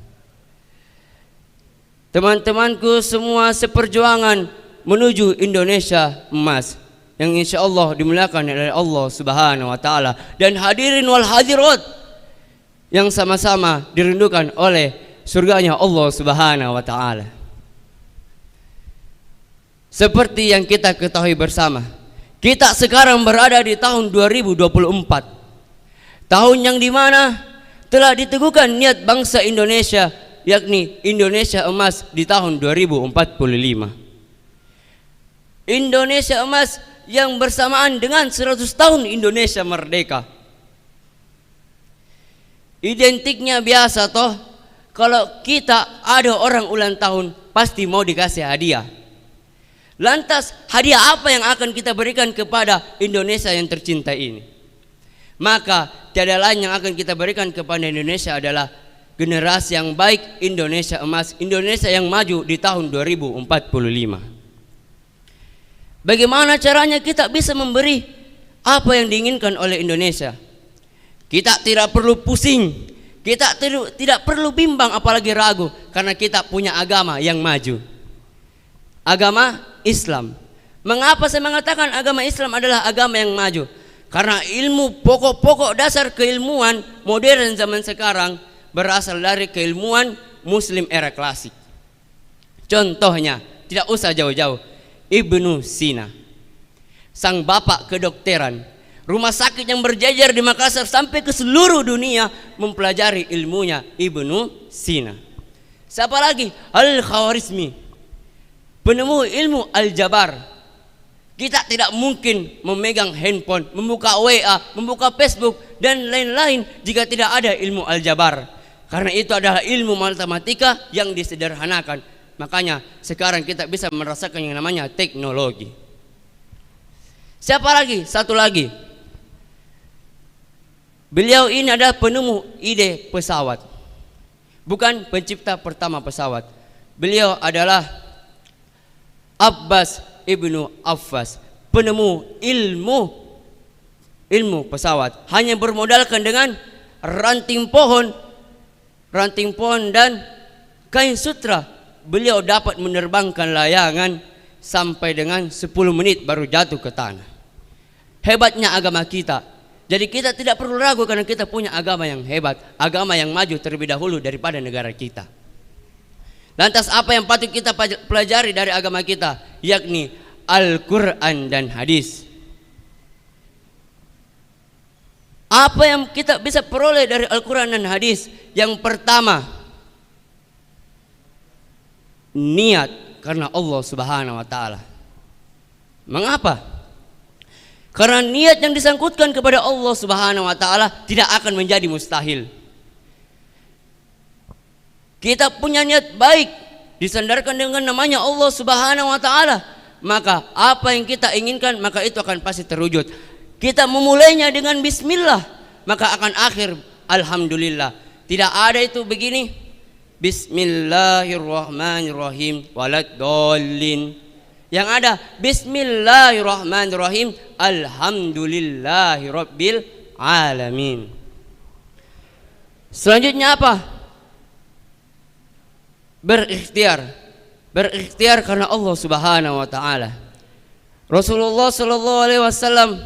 teman-temanku semua seperjuangan menuju Indonesia emas yang insya Allah dimuliakan oleh Allah Subhanahu wa Ta'ala, dan hadirin wal hadirat yang sama-sama dirindukan oleh surganya Allah Subhanahu wa Ta'ala. Seperti yang kita ketahui bersama, kita sekarang berada di tahun 2024, tahun yang dimana telah diteguhkan niat bangsa Indonesia, yakni Indonesia emas di tahun 2045. Indonesia emas yang bersamaan dengan 100 tahun Indonesia merdeka. Identiknya biasa toh, kalau kita ada orang ulang tahun pasti mau dikasih hadiah. Lantas hadiah apa yang akan kita berikan kepada Indonesia yang tercinta ini? Maka tiada lain yang akan kita berikan kepada Indonesia adalah generasi yang baik, Indonesia emas, Indonesia yang maju di tahun 2045. Bagaimana caranya kita bisa memberi apa yang diinginkan oleh Indonesia? Kita tidak perlu pusing, kita tidak perlu bimbang apalagi ragu, karena kita punya agama yang maju. Agama Islam. Mengapa saya mengatakan agama Islam adalah agama yang maju? Karena ilmu pokok-pokok dasar keilmuan modern zaman sekarang berasal dari keilmuan Muslim era klasik. Contohnya, tidak usah jauh-jauh, Ibnu Sina, sang bapak kedokteran, rumah sakit yang berjajar di Makassar sampai ke seluruh dunia mempelajari ilmunya Ibnu Sina. Siapa lagi? Al-Khawarizmi, penemu ilmu aljabar. Kita tidak mungkin memegang handphone, membuka WA, membuka Facebook dan lain-lain jika tidak ada ilmu aljabar. Karena itu adalah ilmu matematika yang disederhanakan. Makanya sekarang kita bisa merasakan yang namanya teknologi. Siapa lagi? Satu lagi. Beliau ini adalah penemu ide pesawat, bukan pencipta pertama pesawat. Beliau adalah Abbas Ibnu Affas, penemu ilmu pesawat. Hanya bermodalkan dengan ranting pohon dan kain sutra, beliau dapat menerbangkan layangan sampai dengan 10 menit baru jatuh ke tanah. Hebatnya agama kita. Jadi kita tidak perlu ragu karena kita punya agama yang hebat, agama yang maju terlebih dahulu daripada negara kita. Lantas apa yang patut kita pelajari dari agama kita? Yakni Al-Quran dan hadis. Apa yang kita bisa peroleh dari Al-Quran dan hadis? Yang pertama, niat karena Allah Subhanahu wa taala. Mengapa? Karena niat yang disangkutkan kepada Allah Subhanahu wa taala tidak akan menjadi mustahil. Kita punya niat baik disandarkan dengan namanya Allah Subhanahu wa taala, maka apa yang kita inginkan maka itu akan pasti terwujud. Kita memulainya dengan bismillah, maka akan akhir alhamdulillah. Tidak ada itu begini, bismillahirrahmanirrahim waladdallin. Yang ada bismillahirrahmanirrahim alhamdulillahirabbil alamin. Selanjutnya apa? Berikhtiar karena Allah Subhanahu wa taala. Rasulullah sallallahu alaihi wasallam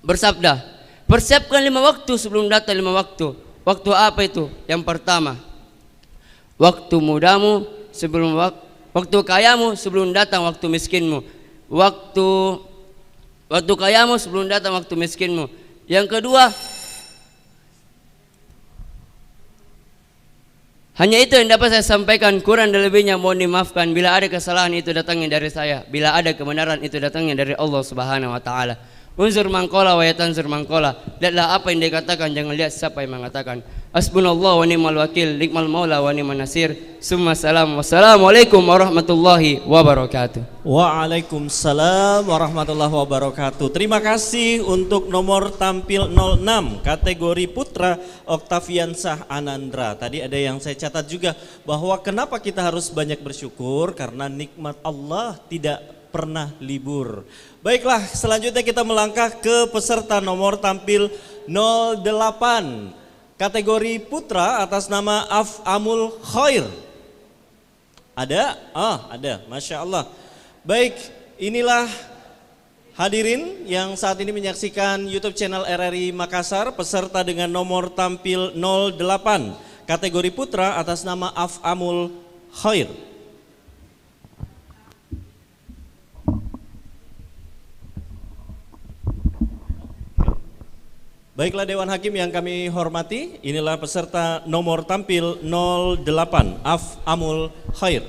bersabda, persiapkan 5 waktu sebelum datang 5 waktu. Waktu apa itu? Yang pertama, waktu mudamu sebelum waktu kayamu sebelum datang waktu miskinmu. Waktu kayamu sebelum datang waktu miskinmu. Yang kedua, hanya itu yang dapat saya sampaikan, kurang dan lebihnya mohon dimaafkan. Bila ada kesalahan itu datangnya dari saya, bila ada kebenaran itu datangnya dari Allah Subhanahu wa taala. Unzur mangkola wa yatanzur mangkola. Lihatlah apa yang dikatakan, jangan lihat siapa yang mengatakan. Hasbunallah wa ni'mal wakil, nikmal maula wa ni'man nasir. Summa salam. Wassalamualaikum warahmatullahi wabarakatuh. Waalaikumsalam warahmatullahi wabarakatuh. Terima kasih untuk nomor tampil 06 kategori putra Oktaviansah Anandra. Tadi ada yang saya catat juga bahwa kenapa kita harus banyak bersyukur, karena nikmat Allah tidak pernah libur. Baiklah, selanjutnya kita melangkah ke peserta nomor tampil 08 kategori putra atas nama Af'amul Khair. Ada? Ada, Masya Allah. Baik, inilah hadirin yang saat ini menyaksikan YouTube channel RRI Makassar, peserta dengan nomor tampil 08 kategori putra atas nama Af'amul Khair. Baiklah Dewan Hakim yang kami hormati, inilah peserta nomor tampil 08 Af'amul Khair.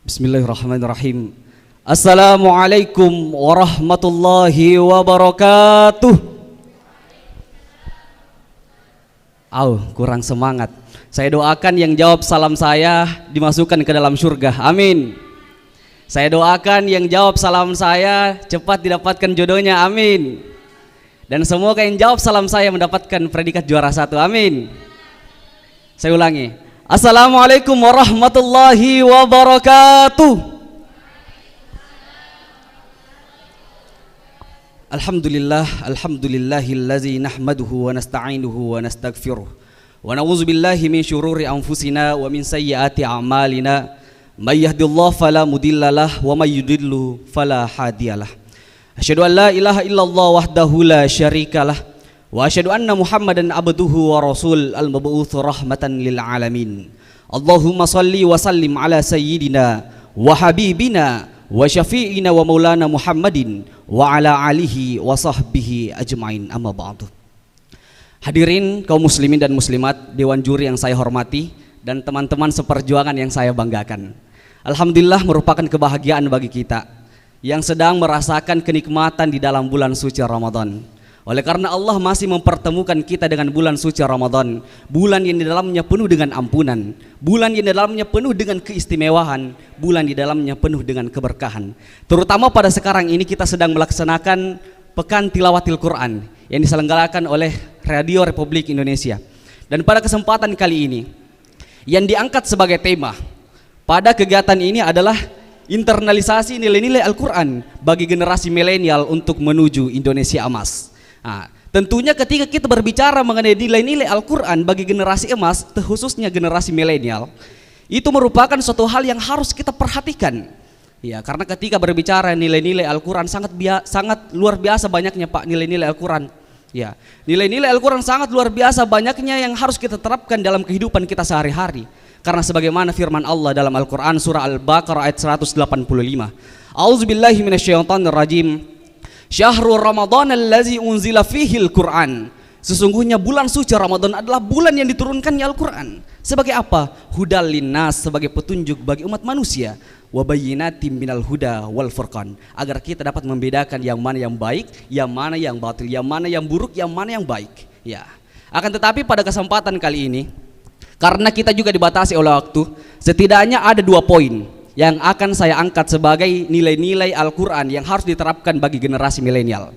Bismillahirrahmanirrahim. Assalamualaikum warahmatullahi wabarakatuh. kurang semangat. Saya doakan yang jawab salam saya dimasukkan ke dalam surga. Amin. Saya doakan yang jawab salam saya cepat didapatkan jodohnya. Amin. Dan semoga yang jawab salam saya mendapatkan predikat juara 1. Amin. Saya ulangi. Assalamualaikum warahmatullahi wabarakatuh. Alhamdulillahillazi nahmaduhu wa nasta'inuhu wa nastaghfiruh wa na'udzu billahi min syururi anfusina wa min sayyiati a'malina may yahdihillahu fala mudhillalah wa may yudhlilhu fala hadiyalah. Asyhadu an la ilaha illallah wahdahu la syarikalah wa asyhadu anna Muhammadan abduhu wa rasul al-mab'uts rahmatan lil alamin. Allahumma shalli wa sallim ala sayyidina wa habibina wa syafi'ina wa maulana Muhammadin wa ala alihi wa sahbihi ajma'in, amma ba'du. Hadirin kaum muslimin dan muslimat, dewan juri yang saya hormati, dan teman-teman seperjuangan yang saya banggakan. Alhamdulillah merupakan kebahagiaan bagi kita yang sedang merasakan kenikmatan di dalam bulan suci Ramadan. Oleh karena Allah masih mempertemukan kita dengan bulan suci Ramadan, bulan yang di dalamnya penuh dengan ampunan, bulan yang di dalamnya penuh dengan keistimewaan, bulan di dalamnya penuh dengan keberkahan. Terutama pada sekarang ini kita sedang melaksanakan Pekan Tilawatil Quran yang diselenggarakan oleh Radio Republik Indonesia. Dan pada kesempatan kali ini yang diangkat sebagai tema pada kegiatan ini adalah internalisasi nilai-nilai Al-Quran bagi generasi milenial untuk menuju Indonesia emas. Nah, tentunya ketika kita berbicara mengenai nilai-nilai Al-Quran bagi generasi emas, khususnya generasi milenial, itu merupakan suatu hal yang harus kita perhatikan. Ya, karena ketika berbicara nilai-nilai Al-Quran sangat luar biasa banyaknya Pak nilai-nilai Al-Quran. Ya, nilai-nilai Al-Quran sangat luar biasa banyaknya yang harus kita terapkan dalam kehidupan kita sehari-hari. Karena sebagaimana firman Allah dalam Al-Quran surah Al-Baqarah ayat 185. A'udzubillahi minasyaitonirrajim. Syahrul Ramadan allazi unzila fihil Quran. Sesungguhnya bulan suci Ramadan adalah bulan yang diturunkannya Al-Quran. Sebagai apa? Hudal linnas, sebagai petunjuk bagi umat manusia. Wa bayyinatin minal huda wal furqan. Agar kita dapat membedakan yang mana yang baik, yang mana yang batil, yang mana yang buruk, yang mana yang baik. Ya. Akan tetapi pada kesempatan kali ini, karena kita juga dibatasi oleh waktu, setidaknya ada 2 poin yang akan saya angkat sebagai nilai-nilai Al-Quran yang harus diterapkan bagi generasi milenial.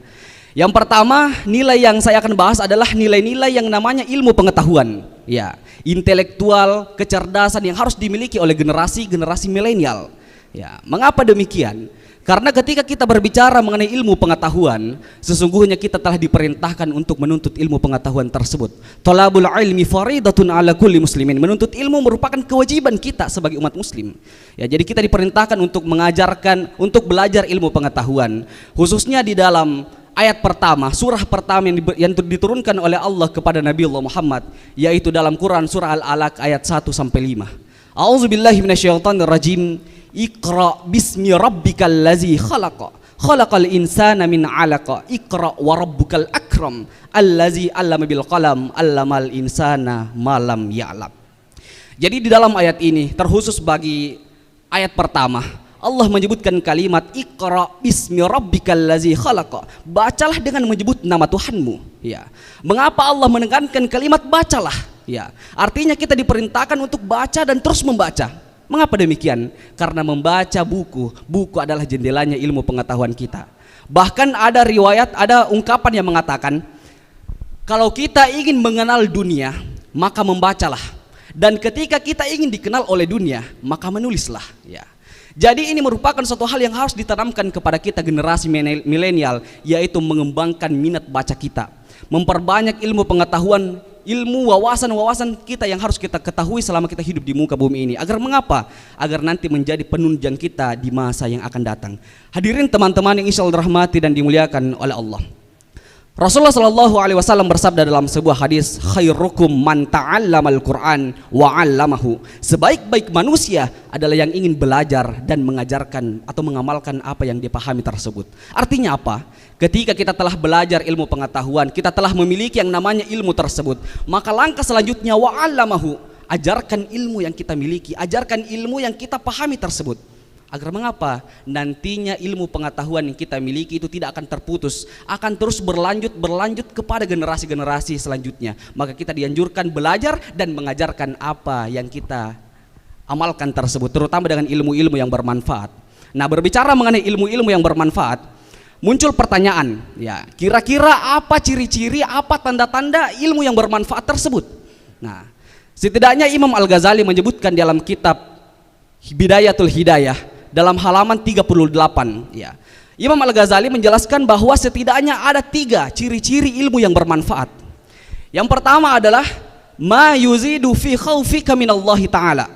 Yang pertama, nilai yang saya akan bahas adalah nilai-nilai yang namanya ilmu pengetahuan, ya, intelektual, kecerdasan yang harus dimiliki oleh generasi milenial. Ya, mengapa demikian? Karena ketika kita berbicara mengenai ilmu pengetahuan, sesungguhnya kita telah diperintahkan untuk menuntut ilmu pengetahuan tersebut. Thalabul ilmi faridatun ala kulli muslimin. Menuntut ilmu merupakan kewajiban kita sebagai umat muslim. Ya, jadi kita diperintahkan untuk mengajarkan, untuk belajar ilmu pengetahuan. Khususnya di dalam ayat pertama, surah pertama yang diturunkan oleh Allah kepada Nabi Allah Muhammad, yaitu dalam Quran surah Al-Alaq ayat 1 sampai 5. A'udzubillahi minasyaitonirrajim. Iqra bismi rabbikal ladzi khalaqa khalaqal insana min 'alaqa iqra wa rabbukal akram allazi 'allama bil qalam 'allamal insana ma lam ya'lam. Jadi di dalam ayat ini terkhusus bagi ayat pertama Allah menyebutkan kalimat Iqra bismi rabbikal ladzi khalaqa. Bacalah dengan menyebut nama Tuhanmu. Ya. Mengapa Allah menekankan kalimat bacalah? Ya. Artinya kita diperintahkan untuk baca dan terus membaca. Mengapa demikian? Karena membaca buku adalah jendelanya ilmu pengetahuan kita. Bahkan ada riwayat, ada ungkapan yang mengatakan, kalau kita ingin mengenal dunia, maka membacalah. Dan ketika kita ingin dikenal oleh dunia, maka menulislah. Ya. Jadi ini merupakan suatu hal yang harus ditanamkan kepada kita generasi milenial, yaitu mengembangkan minat baca kita, memperbanyak ilmu pengetahuan, ilmu wawasan kita yang harus kita ketahui selama kita hidup di muka bumi ini. Agar mengapa? Agar nanti menjadi penunjang kita di masa yang akan datang. Hadirin teman-teman yang insya Allah dirahmati dan dimuliakan oleh Allah. Rasulullah SAW bersabda dalam sebuah hadis, khairukum man ta'allamal Qur'an wa 'allamahu. Sebaik-baik manusia adalah yang ingin belajar dan mengajarkan atau mengamalkan apa yang dipahami tersebut. Artinya apa? Ketika kita telah belajar ilmu pengetahuan, kita telah memiliki yang namanya ilmu tersebut, maka langkah selanjutnya wa 'allamahu, ajarkan ilmu yang kita miliki, ajarkan ilmu yang kita pahami tersebut. Agar mengapa? Nantinya ilmu pengetahuan yang kita miliki itu tidak akan terputus, akan terus berlanjut kepada generasi-generasi selanjutnya. Maka kita dianjurkan belajar dan mengajarkan apa yang kita amalkan tersebut, terutama dengan ilmu-ilmu yang bermanfaat. Nah, berbicara mengenai ilmu-ilmu yang bermanfaat, muncul pertanyaan, ya, kira-kira apa ciri-ciri, apa tanda-tanda ilmu yang bermanfaat tersebut? Nah, setidaknya Imam Al-Ghazali menyebutkan dalam kitab Bidayatul Hidayah dalam halaman 38, ya. Imam Al-Ghazali menjelaskan bahwa setidaknya ada 3 ciri-ciri ilmu yang bermanfaat. Yang pertama adalah ma yuzidu fi khaufika minallahi ta'ala.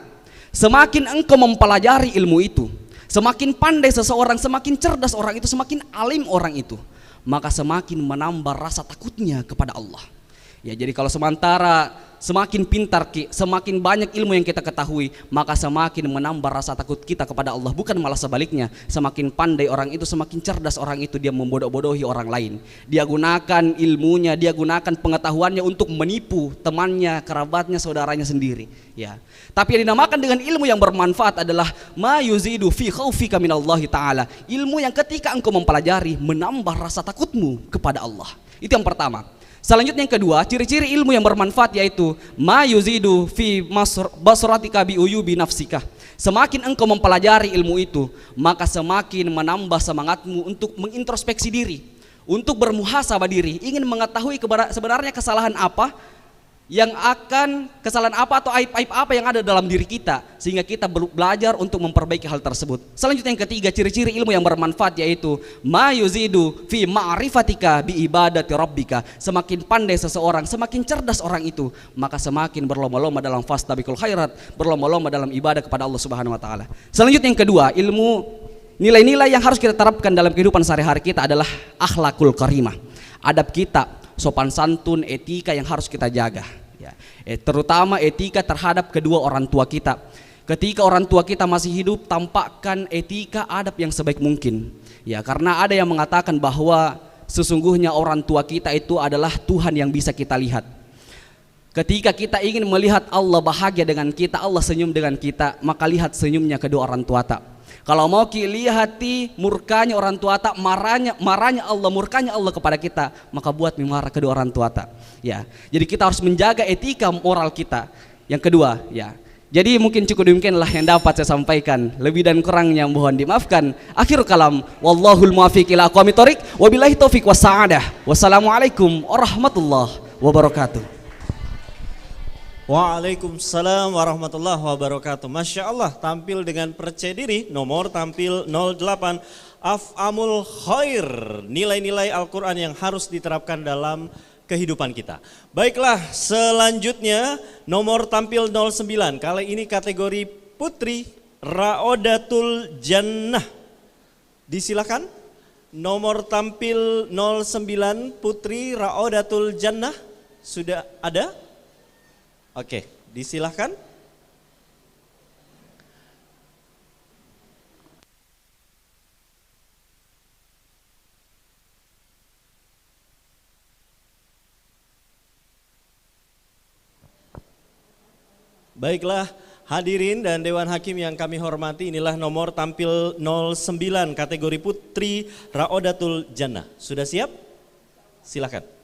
Semakin engkau mempelajari ilmu itu, semakin pandai seseorang, semakin cerdas orang itu, semakin alim orang itu, maka semakin menambah rasa takutnya kepada Allah. Ya, jadi kalau sementara semakin pintar, semakin banyak ilmu yang kita ketahui, maka semakin menambah rasa takut kita kepada Allah. Bukan malah sebaliknya, semakin pandai orang itu, semakin cerdas orang itu, dia membodoh-bodohi orang lain. Dia gunakan ilmunya, dia gunakan pengetahuannya untuk menipu temannya, kerabatnya, saudaranya sendiri. Ya. Tapi yang dinamakan dengan ilmu yang bermanfaat adalah ma yuzidu fi khaufika minallahi ta'ala. Ilmu yang ketika engkau mempelajari menambah rasa takutmu kepada Allah. Itu yang pertama. Selanjutnya yang kedua, ciri-ciri ilmu yang bermanfaat yaitu ma yuzidu fi basratika bi uyubi nafsika. Semakin engkau mempelajari ilmu itu, maka semakin menambah semangatmu untuk mengintrospeksi diri, untuk bermuhasabah diri, ingin mengetahui sebenarnya kesalahan apa atau aib-aib apa yang ada dalam diri kita, sehingga kita belajar untuk memperbaiki hal tersebut. Selanjutnya yang ketiga, ciri-ciri ilmu yang bermanfaat yaitu ma yuzidu fi ma'rifatika bi ibadati rabbika. Semakin pandai seseorang, semakin cerdas orang itu, maka semakin berlomba-lomba dalam fastabiqul khairat, berlomba-lomba dalam ibadah kepada Allah Subhanahu wa taala. Selanjutnya yang kedua, ilmu nilai-nilai yang harus kita terapkan dalam kehidupan sehari-hari kita adalah akhlakul karimah. Adab kita, sopan santun, etika yang harus kita jaga, ya. Terutama etika terhadap kedua orang tua kita. Ketika orang tua kita masih hidup, tampakkan etika adab yang sebaik mungkin, ya, karena ada yang mengatakan bahwa sesungguhnya orang tua kita itu adalah Tuhan yang bisa kita lihat. Ketika kita ingin melihat Allah bahagia dengan kita, Allah senyum dengan kita, maka lihat senyumnya kedua orang tua tak. Kalau mau lihati murkanya orang tua tak, marahnya Allah, murkanya Allah kepada kita, maka buat marah kedua orang tua tak. Ya, jadi kita harus menjaga etika moral kita. Yang kedua, ya. Jadi mungkin cukup demikianlah yang dapat saya sampaikan. Lebih dan kurangnya mohon dimaafkan. Akhir kalam, wallahul muwaffiq ila aqwamit thoriq, wabillahi taufiq wassa'adah. Wassalamualaikum warahmatullahi wabarakatuh. Waalaikumsalam warahmatullahi wabarakatuh. Masya Allah, tampil dengan percaya diri. Nomor tampil 08, af'amul khair. Nilai-nilai Al-Quran yang harus diterapkan dalam kehidupan kita. Baiklah, selanjutnya nomor tampil 09. Kali ini kategori putri Raodatul Jannah. Disilakan. Nomor tampil 09 putri Raodatul Jannah. Sudah ada? Oke, disilahkan. Baiklah, hadirin dan Dewan Hakim yang kami hormati, inilah nomor tampil 09 kategori putri Raodatul Jannah. Sudah siap? Silakan.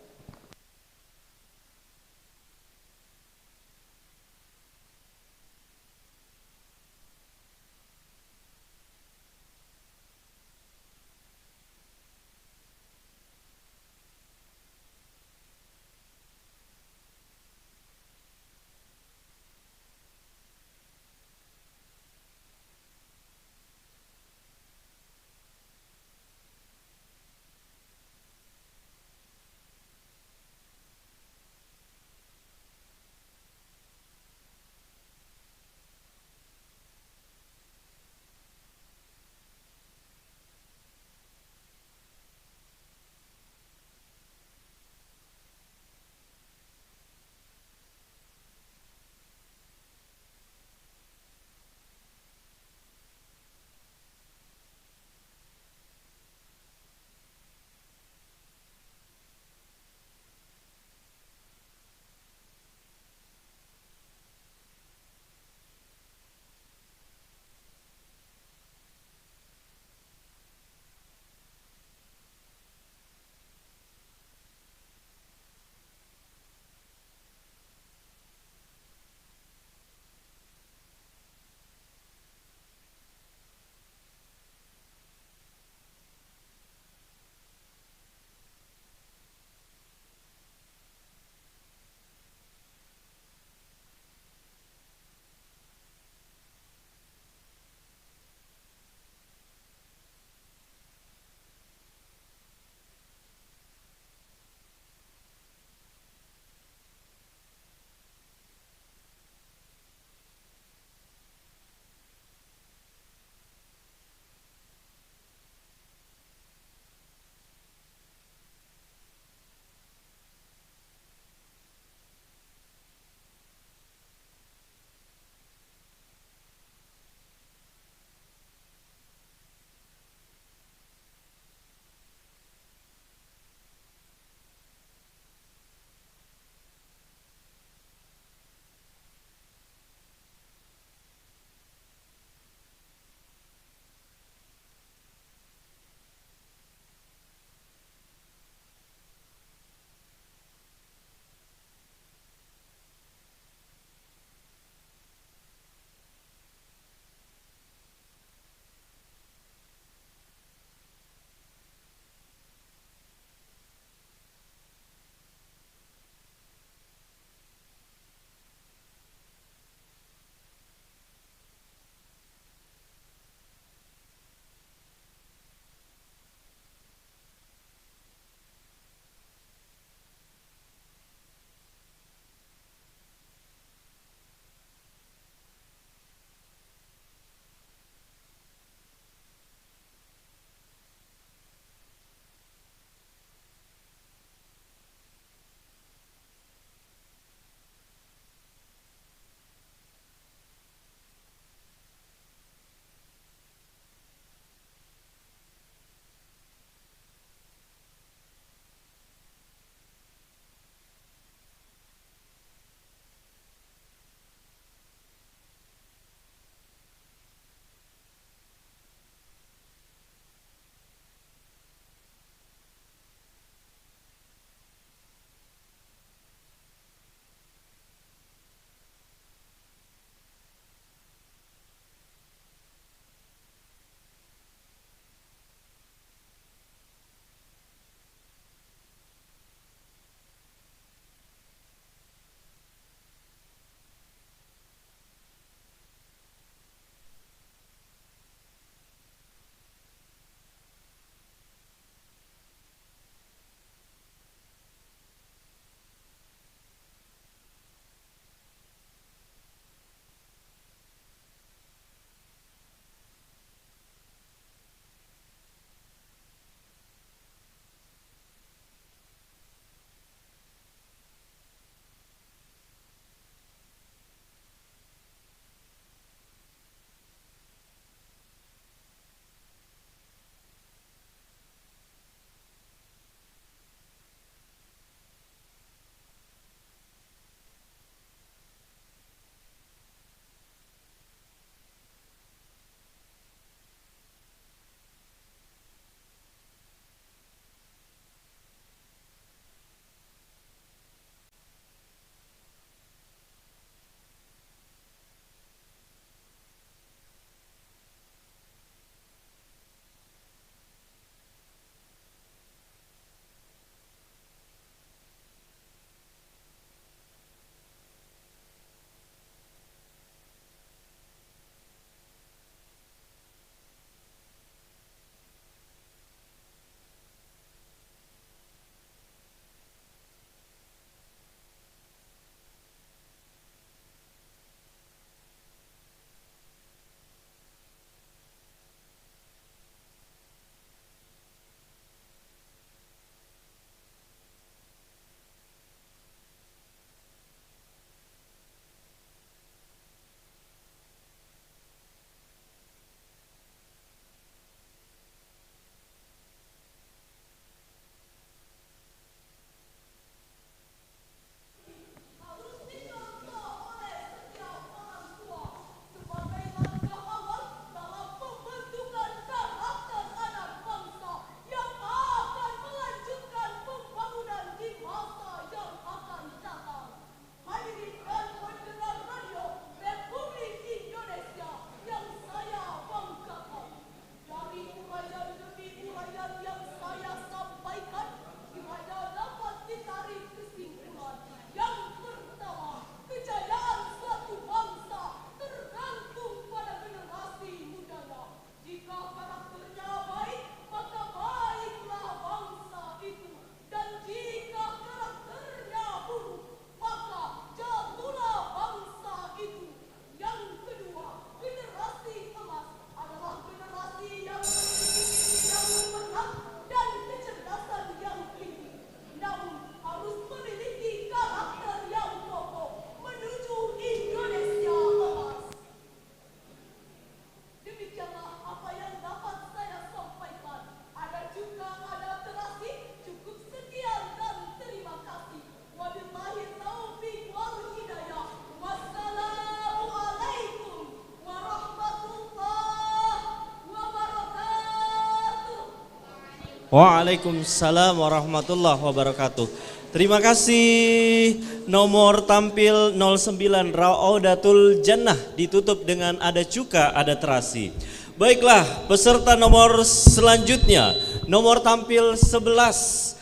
Waalaikumsalam warahmatullahi wabarakatuh. Terima kasih. Nomor tampil 09 Raudatul Jannah ditutup dengan ada cuka, ada terasi. Baiklah, peserta nomor selanjutnya, nomor tampil 11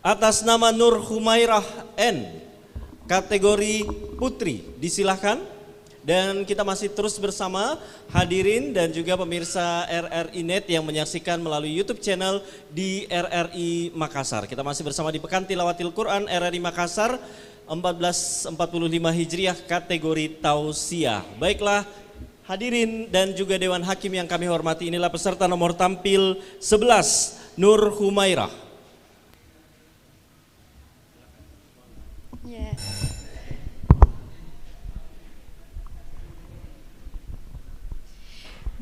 atas nama Nur Humairah N, kategori putri. Disilahkan. Dan kita masih terus bersama hadirin dan juga pemirsa RRI Net yang menyaksikan melalui YouTube channel di RRI Makassar. Kita masih bersama di Pekan Tilawatil Quran RRI Makassar 1445 Hijriah kategori tausiah. Baiklah hadirin dan juga Dewan Hakim yang kami hormati, inilah peserta nomor tampil 11 Nur Humairah. Yeah.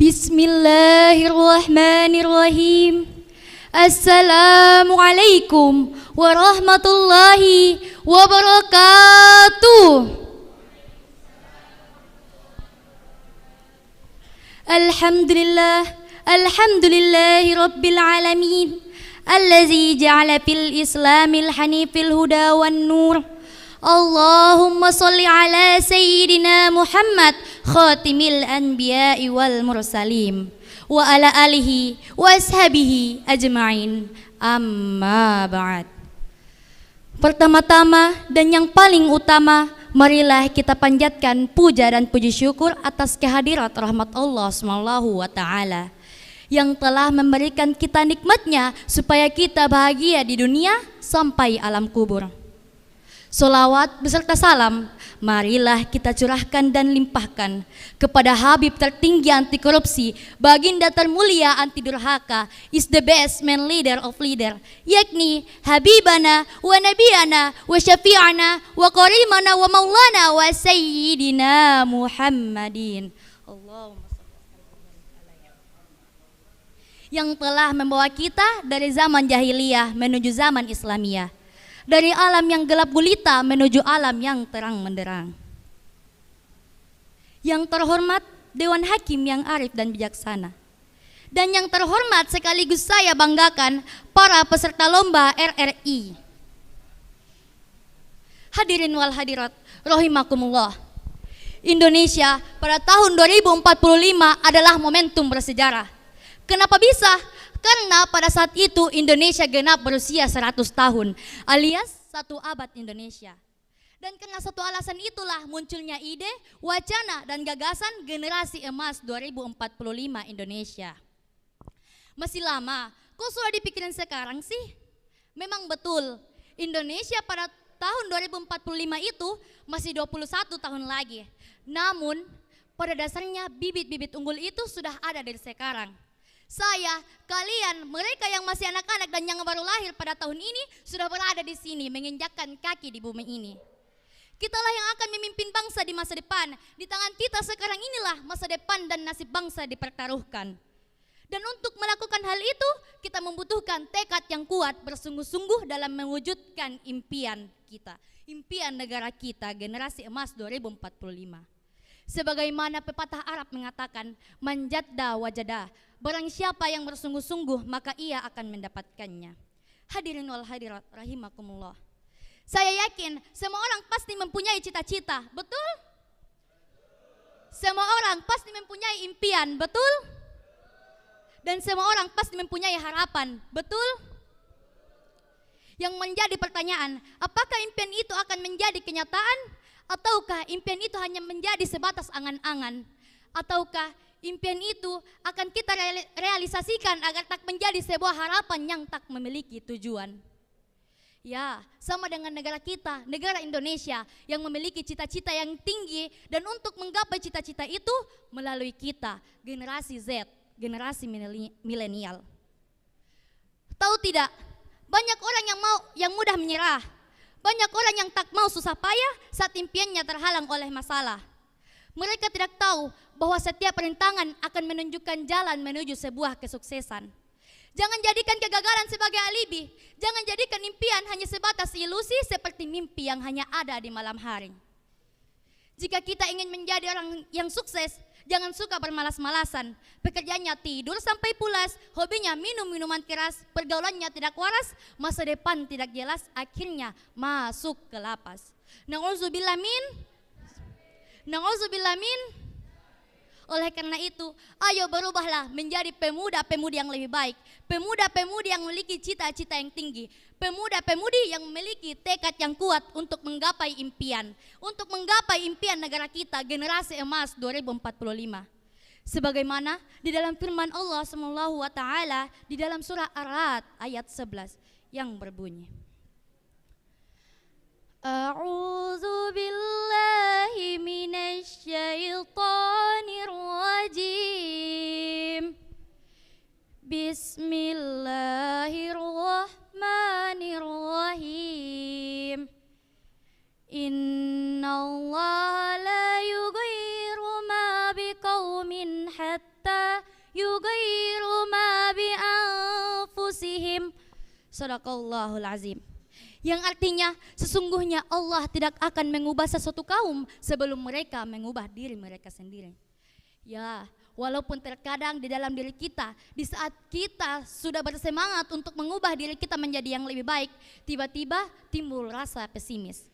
Bismillahirrahmanirrahim. Assalamualaikum warahmatullahi wabarakatuh. Alhamdulillahi rabbil alamin. Allazi ja'ala fil islamil hanifil huda wan nur. Allahumma salli ala sayyidina Muhammad khatimil anbiya'i wal mursalim wa ala alihi wa ashabihi ajma'in, amma ba'd. Pertama-tama dan yang paling utama, marilah kita panjatkan puja dan puji syukur atas kehadirat rahmat Allah Subhanahu wa ta'ala yang telah memberikan kita nikmatnya supaya kita bahagia di dunia sampai alam kubur. Solawat beserta salam marilah kita curahkan dan limpahkan kepada Habib tertinggi anti korupsi, baginda termulia anti durhaka, is the best man leader of leader, yakni Habibana wa Nabiyana wa Syafi'ana wa Karimana wa Maulana wa Sayyidina Muhammadin. Allahumma yang telah membawa kita dari zaman jahiliyah menuju zaman Islamiyah, dari alam yang gelap gulita menuju alam yang terang menderang. Yang terhormat Dewan Hakim yang arif dan bijaksana, dan yang terhormat sekaligus saya banggakan para peserta lomba RRI. Hadirin wal hadirat rahimakumullah. Indonesia pada tahun 2045 adalah momentum bersejarah. Kenapa bisa? Karena pada saat itu Indonesia genap berusia 100 tahun alias 1 abad Indonesia. Dan karena satu alasan itulah munculnya ide, wacana dan gagasan generasi emas 2045 Indonesia. Masih lama, kok sudah dipikirin sekarang sih? Memang betul, Indonesia pada tahun 2045 itu masih 21 tahun lagi. Namun pada dasarnya bibit-bibit unggul itu sudah ada dari sekarang. Saya, kalian, mereka yang masih anak-anak dan yang baru lahir pada tahun ini sudah berada di sini menginjakkan kaki di bumi ini. Kitalah yang akan memimpin bangsa di masa depan. Di tangan kita sekarang inilah masa depan dan nasib bangsa dipertaruhkan. Dan untuk melakukan hal itu kita membutuhkan tekad yang kuat, bersungguh-sungguh dalam mewujudkan impian kita. Impian negara kita generasi emas 2045. Sebagaimana pepatah Arab mengatakan, manjadda wajada, barang siapa yang bersungguh-sungguh maka ia akan mendapatkannya. Hadirin wal hadirat rahimakumullah. Saya yakin semua orang pasti mempunyai cita-cita, betul? Semua orang pasti mempunyai impian, betul? Dan semua orang pasti mempunyai harapan, betul? Yang menjadi pertanyaan, apakah impian itu akan menjadi kenyataan? Ataukah impian itu hanya menjadi sebatas angan-angan? Ataukah impian itu akan kita realisasikan agar tak menjadi sebuah harapan yang tak memiliki tujuan? Ya, sama dengan negara kita, negara Indonesia yang memiliki cita-cita yang tinggi, dan untuk menggapai cita-cita itu melalui kita, generasi Z, generasi milenial. Tahu tidak, banyak orang yang mudah menyerah. Banyak orang yang tak mau susah payah saat impiannya terhalang oleh masalah. Mereka tidak tahu bahwa setiap rintangan akan menunjukkan jalan menuju sebuah kesuksesan. Jangan jadikan kegagalan sebagai alibi. Jangan jadikan impian hanya sebatas ilusi seperti mimpi yang hanya ada di malam hari. Jika kita ingin menjadi orang yang sukses, Jangan suka bermalas-malasan. Pekerjaannya tidur sampai pulas, hobinya minum minuman keras, pergaulannya tidak waras, masa depan tidak jelas, akhirnya masuk ke lapas. Na'udzubillah min. Oleh karena itu, ayo berubahlah menjadi pemuda-pemudi yang lebih baik. Pemuda-pemudi yang memiliki cita-cita yang tinggi. Pemuda-pemudi yang memiliki tekad yang kuat untuk menggapai impian. Untuk menggapai impian negara kita, generasi emas 2045. Sebagaimana di dalam firman Allah SWT di dalam surah Ar-Ra'd ayat 11 yang berbunyi. A'udzu billahi minasy syaithanir rajim. Bismillahirrahmanirrahim. Innallaha la yughayyiru ma biqaumin hatta yughayyiru ma bi anfusihim. Shadaqallahul azim. Yang artinya sesungguhnya Allah tidak akan mengubah sesuatu kaum sebelum mereka mengubah diri mereka sendiri. Ya, walaupun terkadang di dalam diri kita, di saat kita sudah bersemangat untuk mengubah diri kita menjadi yang lebih baik, tiba-tiba timbul rasa pesimis.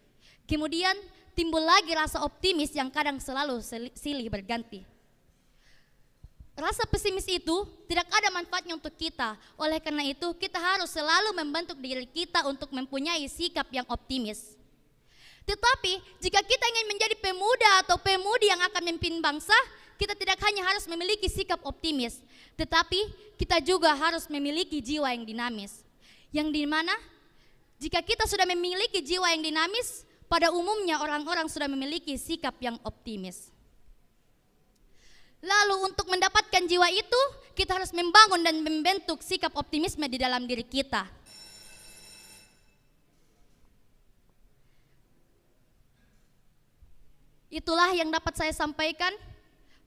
Kemudian timbul lagi rasa optimis yang kadang selalu silih berganti. Rasa pesimis itu tidak ada manfaatnya untuk kita. Oleh karena itu kita harus selalu membentuk diri kita untuk mempunyai sikap yang optimis. Tetapi jika kita ingin menjadi pemuda atau pemudi yang akan memimpin bangsa, kita tidak hanya harus memiliki sikap optimis, tetapi kita juga harus memiliki jiwa yang dinamis. Yang dimana jika kita sudah memiliki jiwa yang dinamis, pada umumnya orang-orang sudah memiliki sikap yang optimis. Lalu untuk mendapatkan jiwa itu, kita harus membangun dan membentuk sikap optimisme di dalam diri kita. Itulah yang dapat saya sampaikan.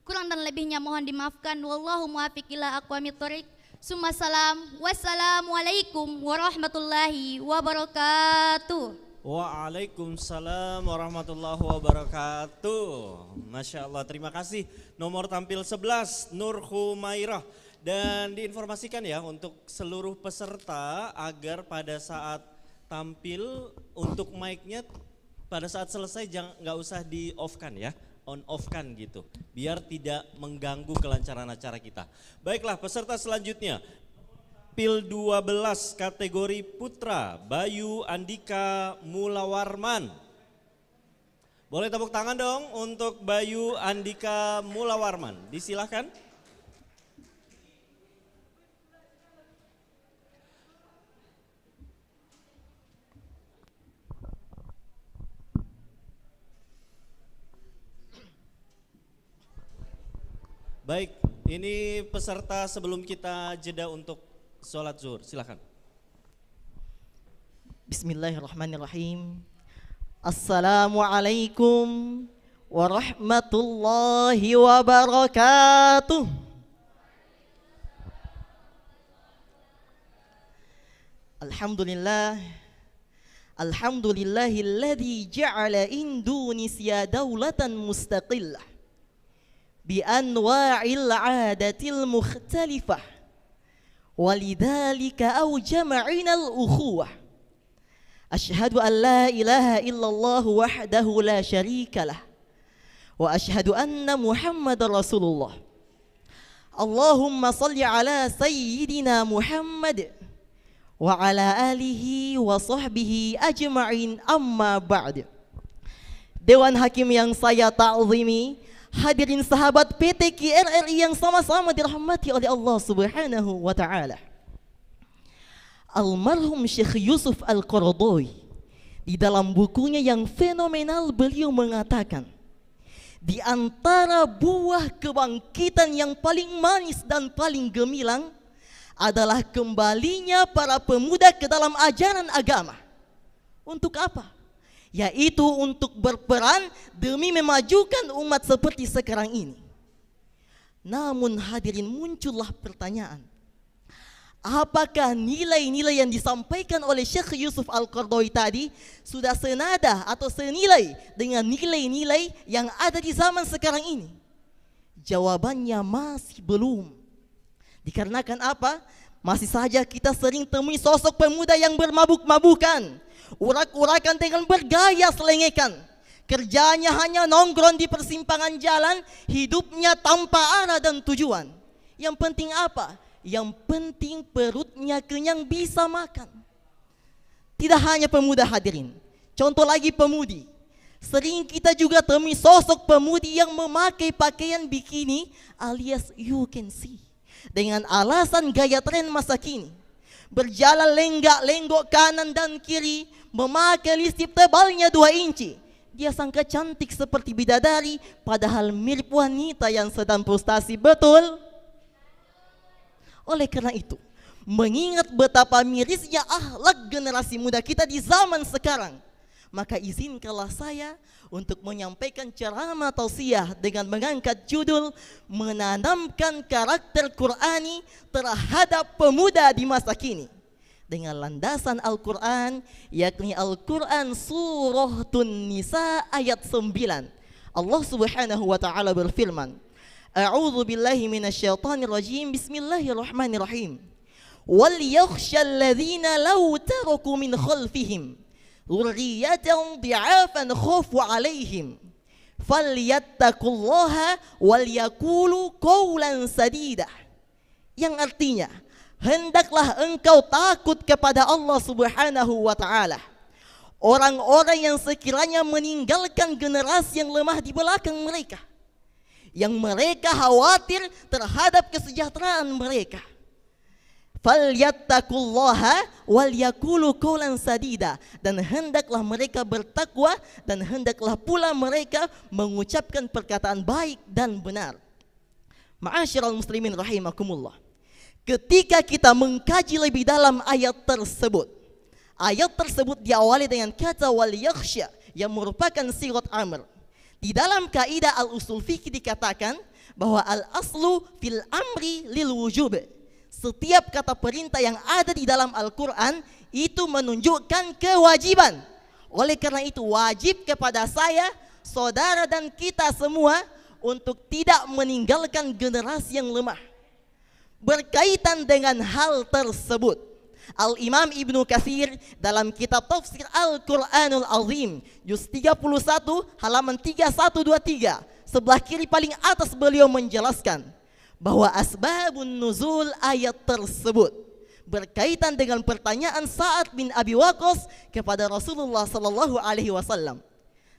Kurang dan lebihnya mohon dimaafkan. Wallahu muwaffiq ila aqwamit thoriq. Summa salam. Wassalamualaikum warahmatullahi wabarakatuh. Waalaikumsalam warahmatullahi wabarakatuh. Masya Allah, terima kasih. Nomor tampil 11 Nur Humairah. Dan diinformasikan ya untuk seluruh peserta agar pada saat tampil untuk mic-nya pada saat selesai nggak usah di off kan ya, on off kan gitu, biar tidak mengganggu kelancaran acara kita. Baiklah, peserta selanjutnya PIL 12 kategori putra Bayu Andika Mulawarman. Boleh tepuk tangan dong untuk Bayu Andika Mulawarman. Disilahkan. Baik, ini peserta sebelum kita jeda untuk sholat zuhur, silakan. Bismillahirrahmanirrahim. Assalamualaikum warahmatullahi wabarakatuh. Alhamdulillah. Alhamdulillahilladzi ja'ala Indonesia daulatan mustaqillah bi anwa'il 'adatil mukhtalifah. ولذلك أوجمعنا الأخوة أشهد أن لا إله إلا الله وحده لا شريك له وأشهد أن محمد رسول الله اللهم صل على سيدنا محمد وعلى آله وصحبه أجمعين أما بعد. Dewan Hakim yang saya ta'zimi, hadirin sahabat PT KRRI yang sama-sama dirahmati oleh Allah Subhanahu wa taala. Almarhum Syekh Yusuf Al-Qaradawi di dalam bukunya yang fenomenal beliau mengatakan, di antara buah kebangkitan yang paling manis dan paling gemilang adalah kembalinya para pemuda ke dalam ajaran agama. Untuk apa? Yaitu untuk berperan demi memajukan umat seperti sekarang ini. Namun hadirin, muncullah pertanyaan, apakah nilai-nilai yang disampaikan oleh Syekh Yusuf Al-Qaradawi tadi sudah senada atau senilai dengan nilai-nilai yang ada di zaman sekarang ini? Jawabannya masih belum. Dikarenakan apa? Masih saja kita sering temui sosok pemuda yang bermabuk-mabukan, urak-urakan dengan bergaya selengekan. Kerjanya hanya nongkrong di persimpangan jalan, hidupnya tanpa arah dan tujuan. Yang penting apa? Yang penting perutnya kenyang, bisa makan. Tidak hanya pemuda hadirin, contoh lagi pemudi. Sering kita juga temui sosok pemudi yang memakai pakaian bikini alias you can see, dengan alasan gaya tren masa kini. Berjalan lenggak-lenggok kanan dan kiri, memakai lipstik tebalnya 2 inci. Dia sangka cantik seperti bidadari, padahal mirip wanita yang sedang frustasi, betul? Oleh karena itu, mengingat betapa mirisnya akhlak generasi muda kita di zaman sekarang, maka izinkanlah saya untuk menyampaikan ceramah tausiah dengan mengangkat judul menanamkan karakter Qur'ani terhadap pemuda di masa kini, dengan landasan Al-Quran, yakni Al-Quran Suratun Nisa ayat 9. Allah Subhanahu wa taala berfirman, A'udzu billahi minasyaitonir rajim. Bismillahirrahmanirrahim. Wal yakhshal ladzina law taraku min khalfihim dzurriyyatan dhi'afan khafu 'alaihim falyattaqullaha wal yaqulu qawlan sadida. Yang artinya, hendaklah engkau takut kepada Allah Subhanahu wa taala. Orang-orang yang sekiranya meninggalkan generasi yang lemah di belakang mereka, yang mereka khawatir terhadap kesejahteraan mereka. Falyattaqullaha wal yaqulu qawlan sadida, dan hendaklah mereka bertakwa dan hendaklah pula mereka mengucapkan perkataan baik dan benar. Ma'asyiral muslimin rahimakumullah. Ketika kita mengkaji lebih dalam ayat tersebut diawali dengan kata wal yakhsha yang merupakan sigat amr. Di dalam kaidah al-usul fikih dikatakan bahwa al-aslu fil amri lil wujub. Setiap kata perintah yang ada di dalam Al-Quran itu menunjukkan kewajiban. Oleh karena itu wajib kepada saya, saudara dan kita semua untuk tidak meninggalkan generasi yang lemah. Berkaitan dengan hal tersebut, Al-Imam Ibnu Katsir dalam kitab Tafsir Al-Quranul Azim juz 31 halaman 3123 sebelah kiri paling atas beliau menjelaskan bahwa asbabun nuzul ayat tersebut berkaitan dengan pertanyaan Sa'ad bin Abi Waqqas kepada Rasulullah sallallahu alaihi wasallam.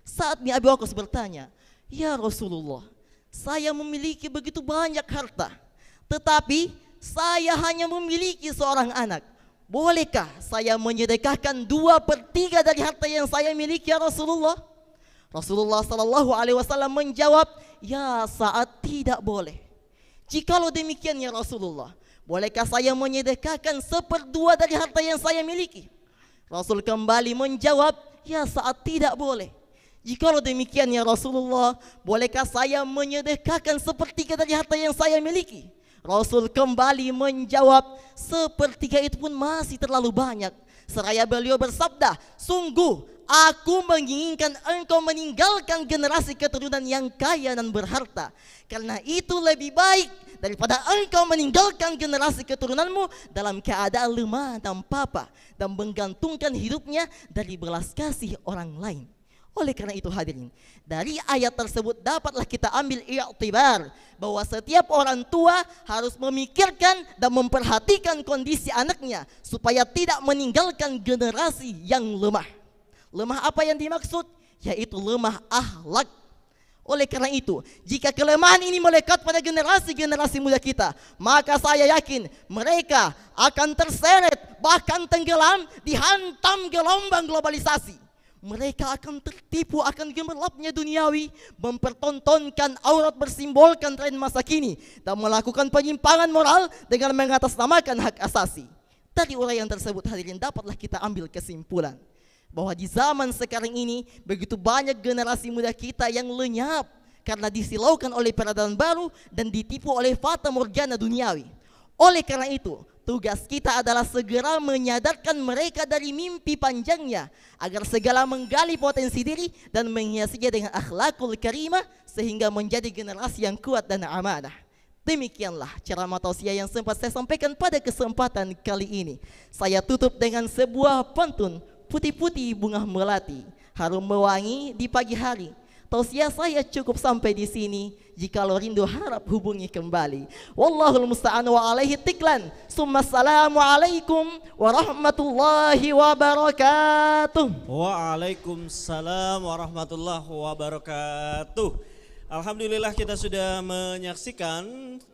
Sa'ad bin Abi Waqqas bertanya, "Ya Rasulullah, saya memiliki begitu banyak harta, tetapi saya hanya memiliki seorang anak. Bolehkah saya menyedekahkan 2/3 dari harta yang saya miliki ya Rasulullah?" Rasulullah sallallahu alaihi wasallam menjawab, "Ya Sa'ad, tidak boleh. Jikalau demikian ya Rasulullah, bolehkah saya menyedekahkan 1/2 dari harta yang saya miliki?" Rasul kembali menjawab, "Ya Sa'ad, tidak boleh. Jikalau demikian ya Rasulullah, bolehkah saya menyedekahkan 1/3 dari harta yang saya miliki?" Rasul kembali menjawab, 1/3 itu pun masih terlalu banyak. Seraya beliau bersabda, "Sungguh aku menginginkan engkau meninggalkan generasi keturunan yang kaya dan berharta. Karena itu lebih baik daripada engkau meninggalkan generasi keturunanmu dalam keadaan lemah dan papa dan menggantungkan hidupnya dari belas kasih orang lain." Oleh karena itu hadirin, dari ayat tersebut dapatlah kita ambil i'tibar bahwa setiap orang tua harus memikirkan dan memperhatikan kondisi anaknya supaya tidak meninggalkan generasi yang lemah. Lemah apa yang dimaksud? Yaitu lemah akhlak. Oleh karena itu, jika kelemahan ini melekat pada generasi-generasi muda kita, maka saya yakin mereka akan terseret, bahkan tenggelam, dihantam gelombang globalisasi. Mereka akan tertipu akan gemerlapnya duniawi, mempertontonkan aurat bersimbolkan tren masa kini, dan melakukan penyimpangan moral dengan mengatasnamakan hak asasi. Dari uraian tersebut hadirin dapatlah kita ambil kesimpulan bahwa di zaman sekarang ini begitu banyak generasi muda kita yang lenyap karena disilaukan oleh peradaban baru dan ditipu oleh fata morgana duniawi. Oleh karena itu, tugas kita adalah segera menyadarkan mereka dari mimpi panjangnya agar segala menggali potensi diri dan menghiasinya dengan akhlakul karimah sehingga menjadi generasi yang kuat dan amanah. Demikianlah ceramah tausiah yang sempat saya sampaikan pada kesempatan kali ini. Saya tutup dengan sebuah pantun, putih-putih bunga melati, harum mewangi di pagi hari. Tausiah saya cukup sampai di sini. Jikalau rindu harap hubungi kembali. Wallahul musta'an wa alaihi tiklan. Summa assalamualaikum warahmatullahi wabarakatuh. Waalaikumsalam warahmatullahi wabarakatuh. Alhamdulillah kita sudah menyaksikan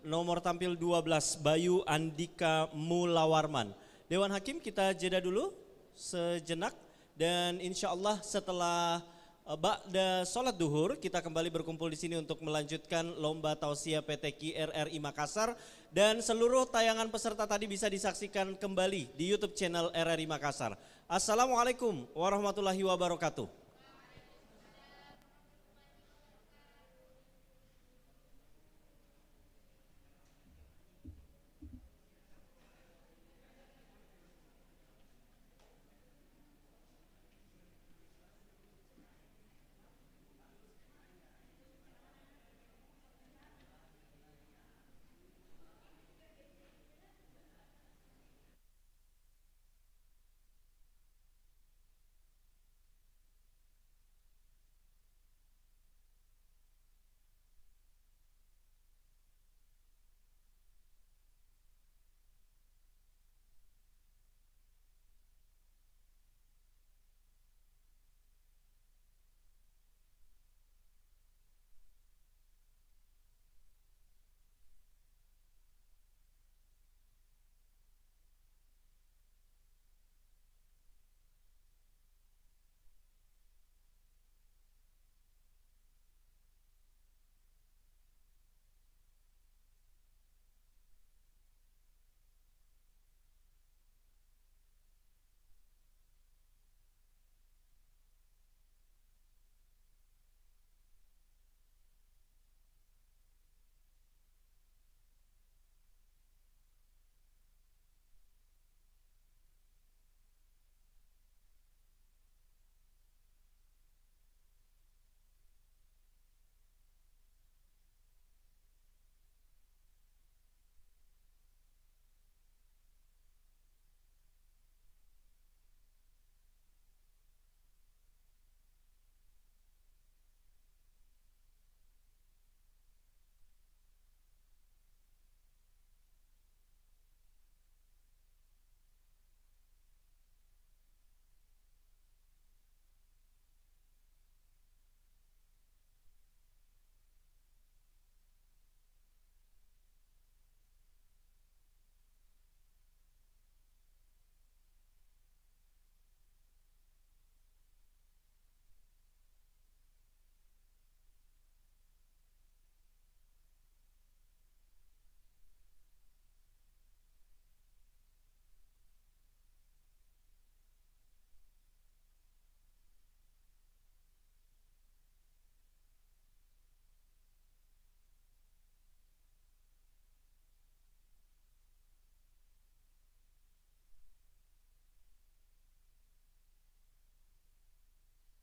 nomor tampil 12 Bayu Andika Mulawarman. Dewan Hakim kita jeda dulu sejenak dan insya Allah setelah ba'da sholat duhur kita kembali berkumpul di sini untuk melanjutkan lomba tausiah PTQ RRI Makassar dan seluruh tayangan peserta tadi bisa disaksikan kembali di YouTube channel RRI Makassar. Assalamualaikum warahmatullahi wabarakatuh.